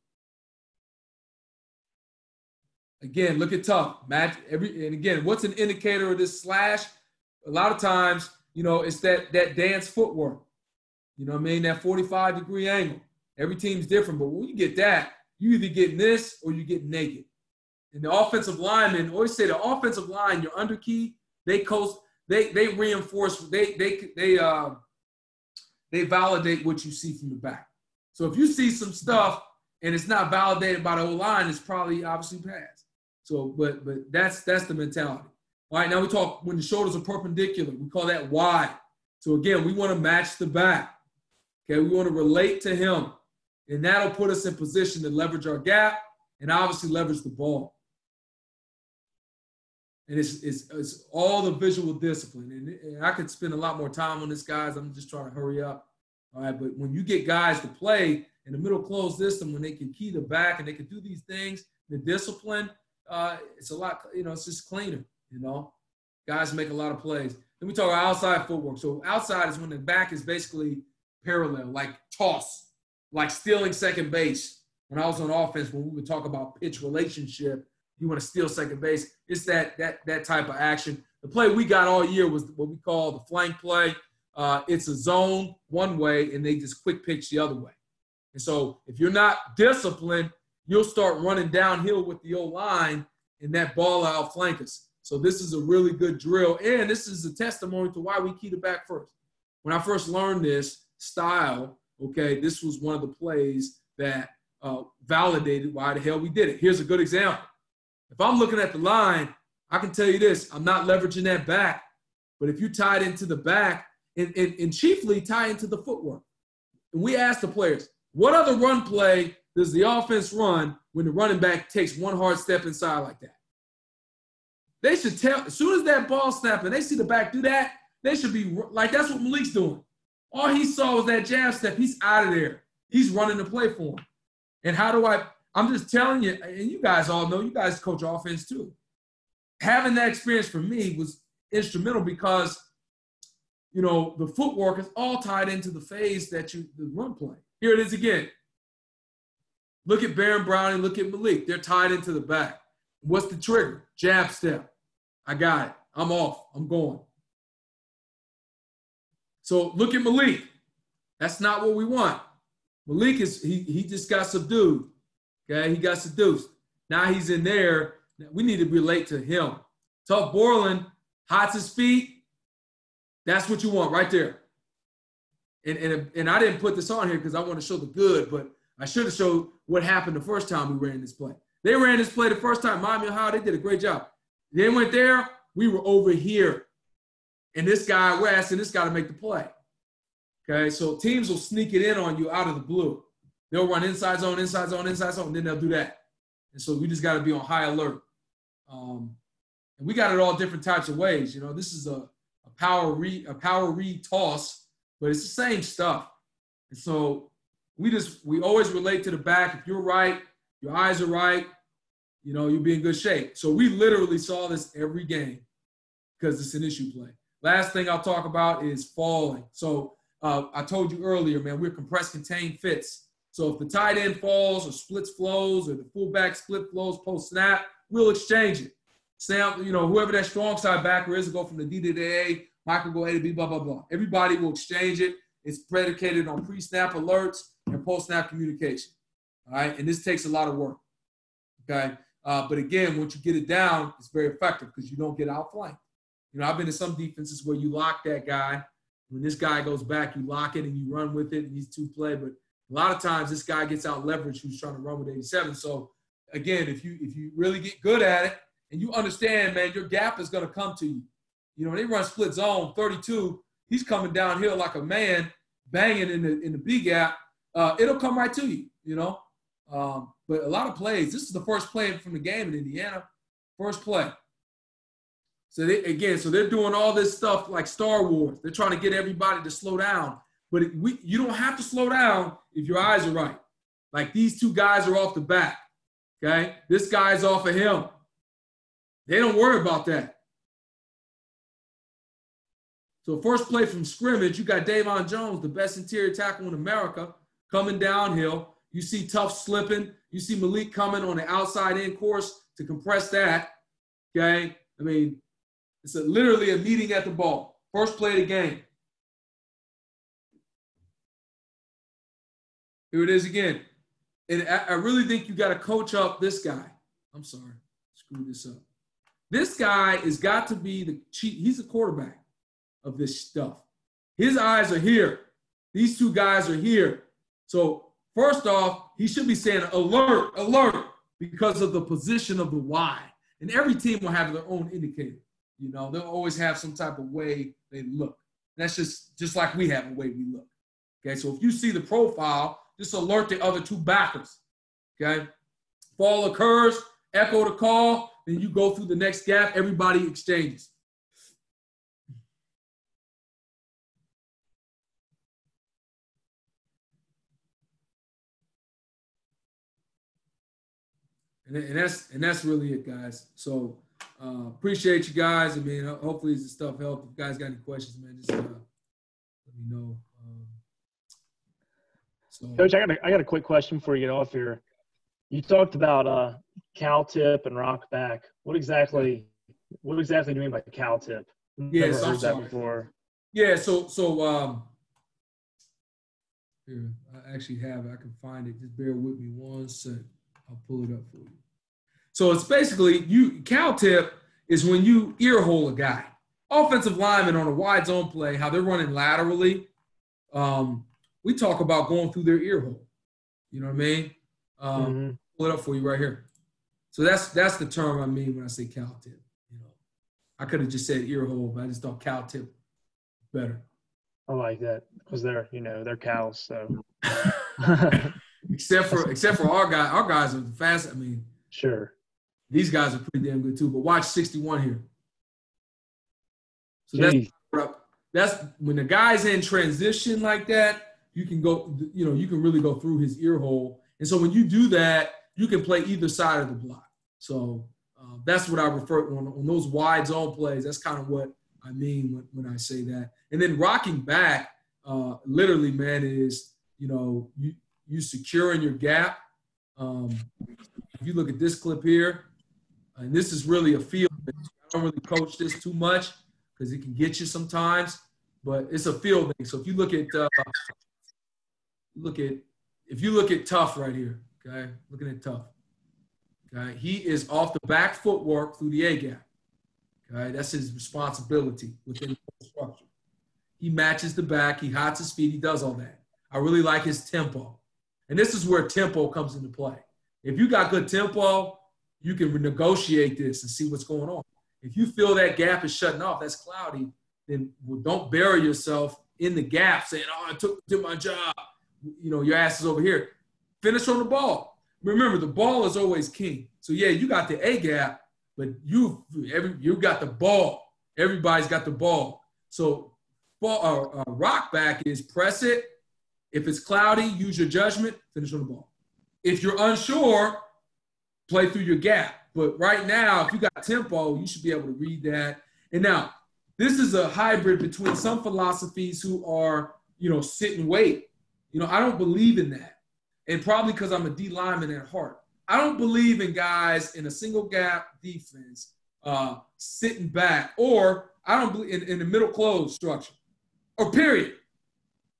Again, look at tough. Match and again, what's an indicator of this slash? A lot of times, you know, it's that dance footwork. You know what I mean? That 45-degree angle. Every team's different, but when you get that, you either get this or you get naked. And the offensive linemen always say the offensive line, your underkey, they reinforce, they validate what you see from the back. So if you see some stuff and it's not validated by the O-line, it's probably obviously passed. So, but that's the mentality. All right, now we talk when the shoulders are perpendicular. We call that wide. So again, we want to match the back. Okay, we want to relate to him. And that'll put us in position to leverage our gap and obviously leverage the ball. And it's all the visual discipline. And I could spend a lot more time on this, guys. I'm just trying to hurry up. All right, but when you get guys to play in the middle closed system, when they can key the back and they can do these things, the discipline, it's a lot, you know, it's just cleaner, you know. Guys make a lot of plays. Then we talk about outside footwork. So outside is when the back is basically parallel, like toss, like stealing second base. When I was on offense, when we would talk about pitch relationship, you want to steal second base. It's that type of action. The play we got all year was what we call the flank play. It's a zone one way, and they just quick pitch the other way. And so if you're not disciplined, you'll start running downhill with the O-line, and that ball will outflank us. So this is a really good drill, and this is a testimony to why we key the back first. When I first learned this style, okay, this was one of the plays that validated why the hell we did it. Here's a good example. If I'm looking at the line, I can tell you this, I'm not leveraging that back. But if you tie it into the back, and chiefly tie into the footwork. And we ask the players, what other run play does the offense run when the running back takes one hard step inside like that? They should tell, as soon as that ball snaps and they see the back do that, they should be like, that's what Malik's doing. All he saw was that jab step. He's out of there. He's running the play for him. And how do I'm just telling you, and you guys all know, you guys coach offense too. Having that experience for me was instrumental because, you know, the footwork is all tied into the phase that the run play. Here it is again. Look at Baron Browning, look at Malik. They're tied into the back. What's the trigger? Jab step. I got it. I'm off. I'm going. So look at Malik. That's not what we want. Malik he just got subdued. Okay, he got seduced. Now he's in there. We need to relate to him. Tough Borland, hot his feet. That's what you want right there. And I didn't put this on here because I want to show the good, but I should have showed what happened the first time we ran this play. They ran this play the first time. Miami, Ohio, they did a great job. They went there. We were over here. And this guy, we're asking this guy to make the play. Okay, so teams will sneak it in on you out of the blue. They'll run inside zone, inside zone, inside zone, and then they'll do that. And so we just got to be on high alert. And we got it all different types of ways. You know, this is a power read toss, but it's the same stuff. And so we always relate to the back. If you're right, your eyes are right, you know, you'll be in good shape. So we literally saw this every game because it's an issue play. Last thing I'll talk about is falling. So I told you earlier, man, we're compressed contained fits. So if the tight end falls or splits flows or the fullback split flows post snap, we'll exchange it. Sam, you know, whoever that strong side backer is will go from the D to the A, Michael go A to B, blah, blah, blah. Everybody will exchange it. It's predicated on pre-snap alerts and post-snap communication. All right, and this takes a lot of work. Okay, but again, once you get it down, it's very effective because you don't get outflanked. You know, I've been in some defenses where you lock that guy. When this guy goes back, you lock it and you run with it and he's two play. But a lot of times this guy gets out leveraged who's trying to run with 87. So again, if you really get good at it and you understand, man, your gap is going to come to you. You know, they run split zone 32. He's coming downhill like a man, banging in the B gap. It'll come right to you. You know. But a lot of plays. This is the first play from the game in Indiana. First play. So they're doing all this stuff like Star Wars. They're trying to get everybody to slow down. But you don't have to slow down if your eyes are right. Like these two guys are off the back. Okay? This guy's off of him. They don't worry about that. So first play from scrimmage, you got Davon Jones, the best interior tackle in America, coming downhill. You see Tough slipping. You see Malik coming on the outside in course to compress that. Okay? I mean, it's literally a meeting at the ball. First play of the game. Here it is again. And I really think you got to coach up this guy. I'm sorry. Screw this up. This guy has got to be the chief. He's the quarterback of this stuff. His eyes are here. These two guys are here. So first off, he should be saying alert, alert, because of the position of the Y. And every team will have their own indicator. You know, they'll always have some type of way they look. That's just like we have a way we look. Okay, so if you see the profile, just alert the other two backers. Okay, fall occurs, echo the call, then you go through the next gap, everybody exchanges. And that's really it, guys. So appreciate you guys. I mean, hopefully this stuff helped. If you guys got any questions, man, just let me know. Coach, I got a quick question before you get off here. You talked about cow tip and rock back. What exactly do you mean by cow tip? Yes, Never heard that before. Yeah, so here, I actually have it. I can find it. Just bear with me one sec. I'll pull it up for you. So it's basically cow tip is when you ear hole a guy. Offensive linemen on a wide zone play, how they're running laterally. We talk about going through their ear hole. You know what I mean? Pull it up for you right here. So that's the term I mean when I say cow tip. You know, I could have just said ear hole, but I just thought cow tip better. I like that because they're cows. So except for our guy, our guys are fast. I mean, sure, these guys are pretty damn good too. But watch 61 here. So that's when the guy's in transition like that. You can go, you know, you can really go through his ear hole. And so when you do that, you can play either side of the block. So that's what I refer to on those wide zone plays. That's kind of what I mean when I say that. And then rocking back, literally, man, is, you know, you securing your gap. If you look at this clip here, and this is really a field. I don't really coach this too much because it can get you sometimes. but it's a field thing. So if you look at if you look at Tough right here, okay, looking at Tough, okay, he is off the back footwork through the A gap. Okay, that's his responsibility within the structure. He matches the back, he hides his feet, he does all that. I really like his tempo. And this is where tempo comes into play. If you got good tempo, you can negotiate this and see what's going on. If you feel that gap is shutting off, that's cloudy, then don't bury yourself in the gap saying, oh, I did my job. You know, your ass is over here. Finish on the ball. Remember, the ball is always king. So, yeah, you got the A gap, but you got the ball. Everybody's got the ball. So, rock back is press it. If it's cloudy, use your judgment, finish on the ball. If you're unsure, play through your gap. But right now, if you got tempo, you should be able to read that. And now, this is a hybrid between some philosophies who are, you know, sit and wait. You know, I don't believe in that. And probably because I'm a D lineman at heart. I don't believe in guys in a single gap defense sitting back, or I don't believe in the middle close structure, or period.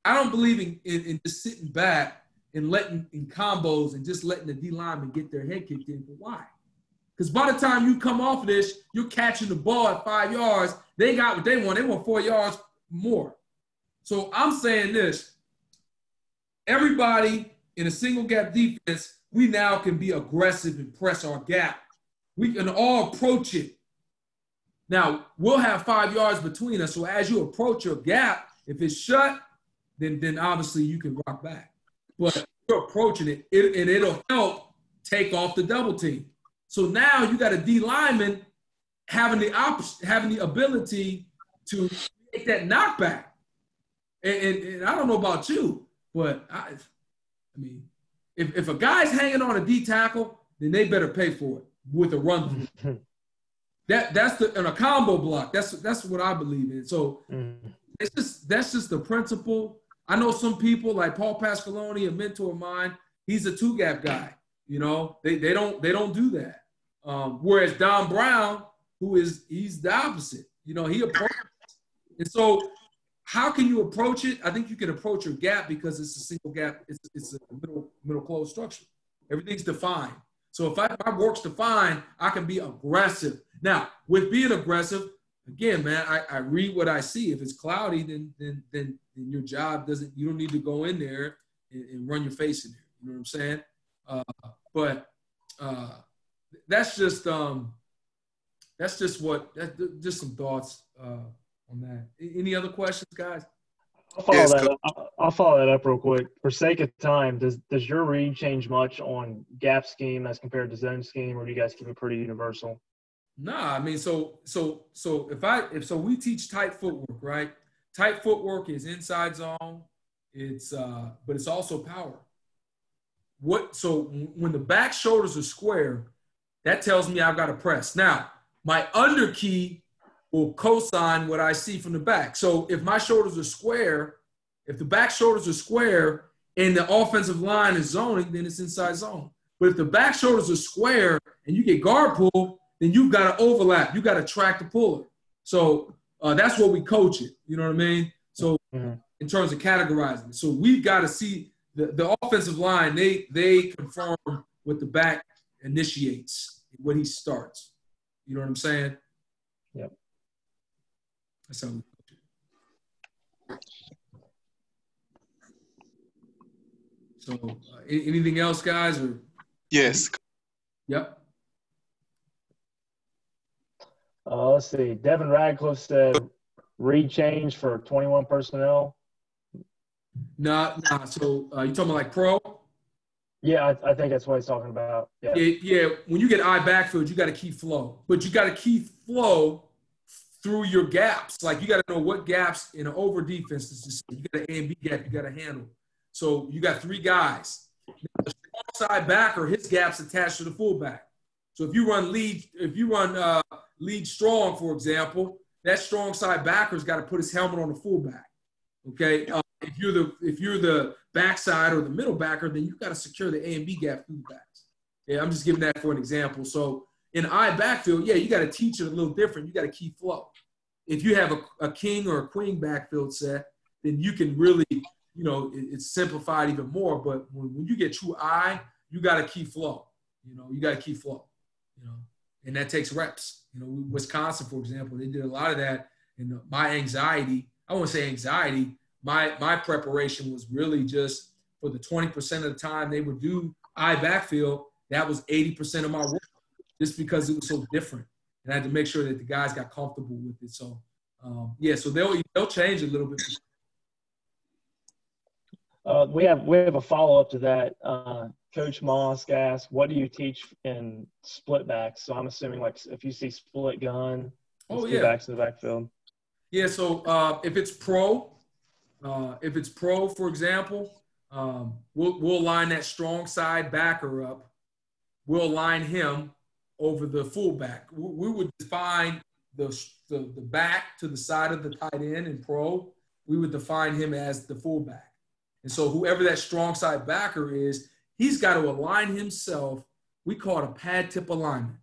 I don't believe in just sitting back and letting in combos and just letting the D lineman get their head kicked in. But why? Because by the time you come off of this, you're catching the ball at 5 yards. They got what they want. They want 4 yards more. So I'm saying this. Everybody in a single gap defense, we now can be aggressive and press our gap. We can all approach it. Now, we'll have 5 yards between us. So as you approach your gap, if it's shut, then obviously you can rock back. But you're approaching it, and it'll help take off the double team. So now you got a D lineman having the ability to make that knockback. And I don't know about you, but I mean, if a guy's hanging on a D tackle, then they better pay for it with a run through. That's a combo block. That's what I believe in. So that's just the principle. I know some people like Paul Pasqualoni, a mentor of mine. He's a two gap guy. You know, they don't do that. Whereas Don Brown, he's the opposite. You know, he approaches. And so how can you approach it? I think you can approach your gap because it's a single gap. It's a middle closed structure. Everything's defined. So if my work's defined, I can be aggressive. Now, with being aggressive, again, man, I read what I see. If it's cloudy, then your job you don't need to go in there and run your face in there. You know what I'm saying? But that's just some thoughts on that. Any other questions, guys? I'll follow that up real quick. For sake of time, does your read change much on gap scheme as compared to zone scheme, or do you guys keep it pretty universal? Nah, I mean, so if we teach tight footwork, right? Tight footwork is inside zone. But it's also power. So when the back shoulders are square, that tells me I've got to press. Now, my under key will cosign what I see from the back. So if my shoulders are square, if the back shoulders are square and the offensive line is zoning, then it's inside zone. But if the back shoulders are square and you get guard pull, then you've got to overlap. You got to track the puller. So that's what we coach it. You know what I mean? So in terms of categorizing it. So we've got to see the offensive line, they confirm what the back initiates, what he starts. You know what I'm saying? Yep. That's how we coach it. So anything else, guys? Or yes. Yep. Let's see. Devin Radcliffe said read change for 21 personnel. Nah. So you talking about like pro? Yeah, I think that's what he's talking about. Yeah. When you get I backfield, you got to keep flow. But you got to keep flow through your gaps. Like you got to know what gaps in an over defense is. You got an A and B gap you got to handle. So you got 3 guys. The strong side backer, his gap's attached to the fullback. So if you run lead strong, for example, that strong side backer's got to put his helmet on the fullback. Okay. If you're the backside or the middle backer, then you got to secure the A and B gap through the backs. Yeah, I'm just giving that for an example. So in I backfield, yeah, you got to teach it a little different. You got to keep flow. if you have a king or a queen backfield set, then you can really, it's simplified even more. But when you get true I, you got to keep flow. You got to keep flow. And that takes reps. Wisconsin, for example, they did a lot of that. And my anxiety, I won't say anxiety, my preparation was really just for the 20% of the time they would do I backfield, that was 80% of my work, just because it was so different. And I had to make sure that the guys got comfortable with it. So, so they'll change a little bit. We have a follow-up to that. Coach Mosk asked, what do you teach in split backs? So I'm assuming, like, if you see split gun, two backs in the backfield. Yeah, so if it's pro, for example, we'll line that strong side backer up. We'll line him over the fullback. We would define the back to the side of the tight end in pro. We would define him as the fullback. And so whoever that strong side backer is, he's got to align himself. We call it a pad tip alignment.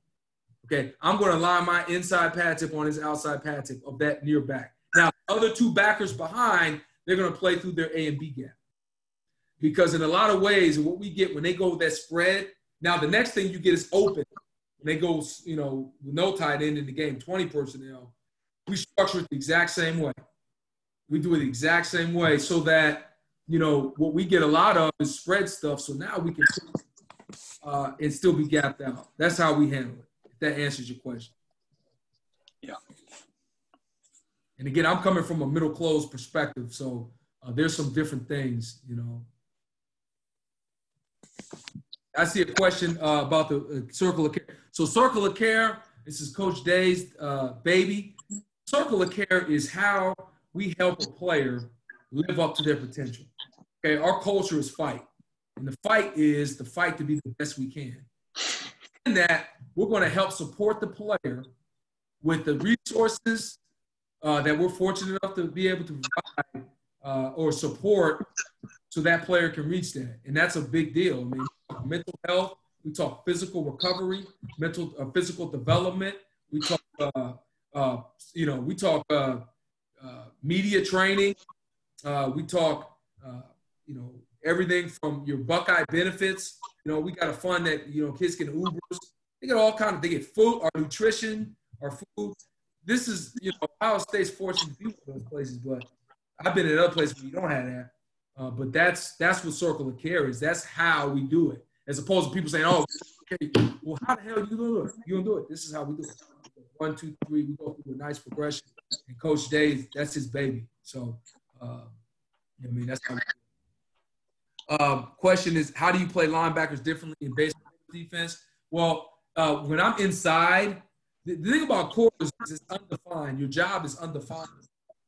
Okay, I'm going to align my inside pad tip on his outside pad tip of that near back. Now, other two backers behind, they're going to play through their A and B gap. Because in a lot of ways, what we get when they go with that spread, now the next thing you get is open. When they go, with no tight end in the game, 20 personnel, we structure it the exact same way. We do it the exact same way so that, what we get a lot of is spread stuff. So now we can and still be gapped out. That's how we handle it, if that answers your question. Yeah. And again, I'm coming from a middle close perspective. So there's some different things, I see a question about the circle of care. So circle of care, this is Coach Day's baby. Circle of care is how we help a player live up to their potential. Okay, our culture is fight. And the fight is the fight to be the best we can. In that, we're going to help support the player with the resources that we're fortunate enough to be able to provide or support so that player can reach that. And that's a big deal. I mean, we talk mental health, we talk physical recovery, physical development. We talk, media training. We talk, everything from your Buckeye benefits. We got a fund that, kids get Ubers. They get all kinds of, they get food, our nutrition, our food. This is, Ohio State's fortunate to be one of those places, but I've been in other places where you don't have that. But that's what circle of care is. That's how we do it. As opposed to people saying, oh, okay, well, how the hell you do it? You don't do it. This is how we do it. 1, 2, 3, we go through a nice progression. And Coach Day, that's his baby. So, that's how we do it. Question is, how do you play linebackers differently in baseball defense? Well, when I'm inside, the thing about quarters is it's undefined. Your job is undefined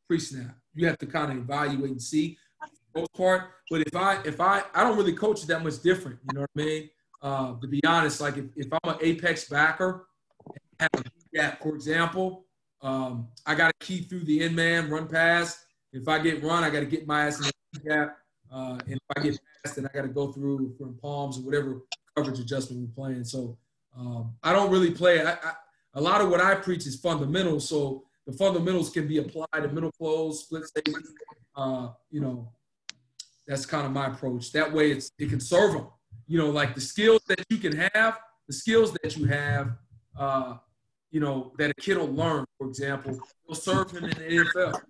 pre-snap. You have to kind of evaluate and see for the most part. But if I don't really coach it that much different, you know what I mean? To be honest, like if I'm an apex backer, have a gap, for example, I got to key through the end man, run pass. If I get run, I got to get my ass in the gap. And if I get past, then I got to go through from palms or whatever coverage adjustment we're playing. So I don't really play. A lot of what I preach is fundamentals. So the fundamentals can be applied to middle close, split safety. That's kind of my approach. That way it can serve them. Like the skills that you can have, that a kid will learn, for example, will serve him in the NFL.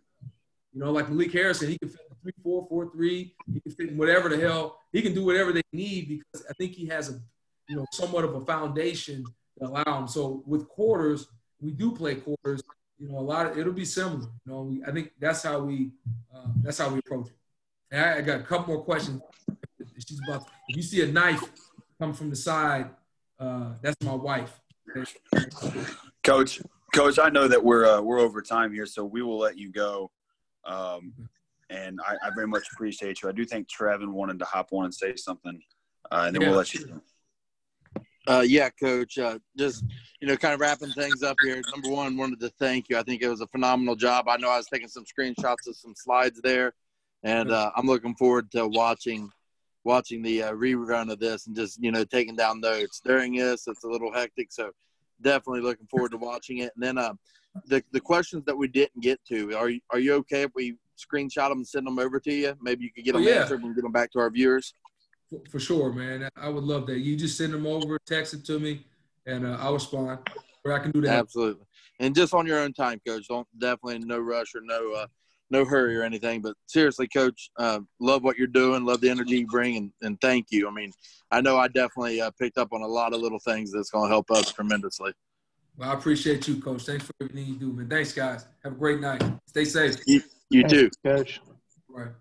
Like Malik Harrison, he can fit the 3-4, 4-3. He can fit in whatever the hell. He can do whatever they need because I think he has somewhat of a foundation to allow him. So with quarters, we do play quarters. It'll be similar. I think that's how we approach it. And I got a couple more questions. If you see a knife come from the side, that's my wife. Coach, I know that we're over time here, so we will let you go. And I very much appreciate you. I do think Trevin wanted to hop on and say something, and then we'll let you go. Yeah, Coach. Just, kind of wrapping things up here. Number one, wanted to thank you. I think it was a phenomenal job. I know I was taking some screenshots of some slides there, and I'm looking forward to watching the rerun of this and just, taking down notes. During this, it's a little hectic, so definitely looking forward to watching it. And then the questions that we didn't get to, are you okay if we screenshot them and send them over to you? Maybe you could get them answered and get them back to our viewers. For sure, man. I would love that. You just send them over, text it to me, and I'll respond. Or I can do that. Absolutely. And just on your own time, Coach. Definitely no rush or no hurry or anything. But seriously, Coach, love what you're doing. Love the energy you bring, and thank you. I mean, I know I definitely picked up on a lot of little things that's going to help us tremendously. Well, I appreciate you, Coach. Thanks for everything you do, man. Thanks, guys. Have a great night. Stay safe. You too. Coach. Right.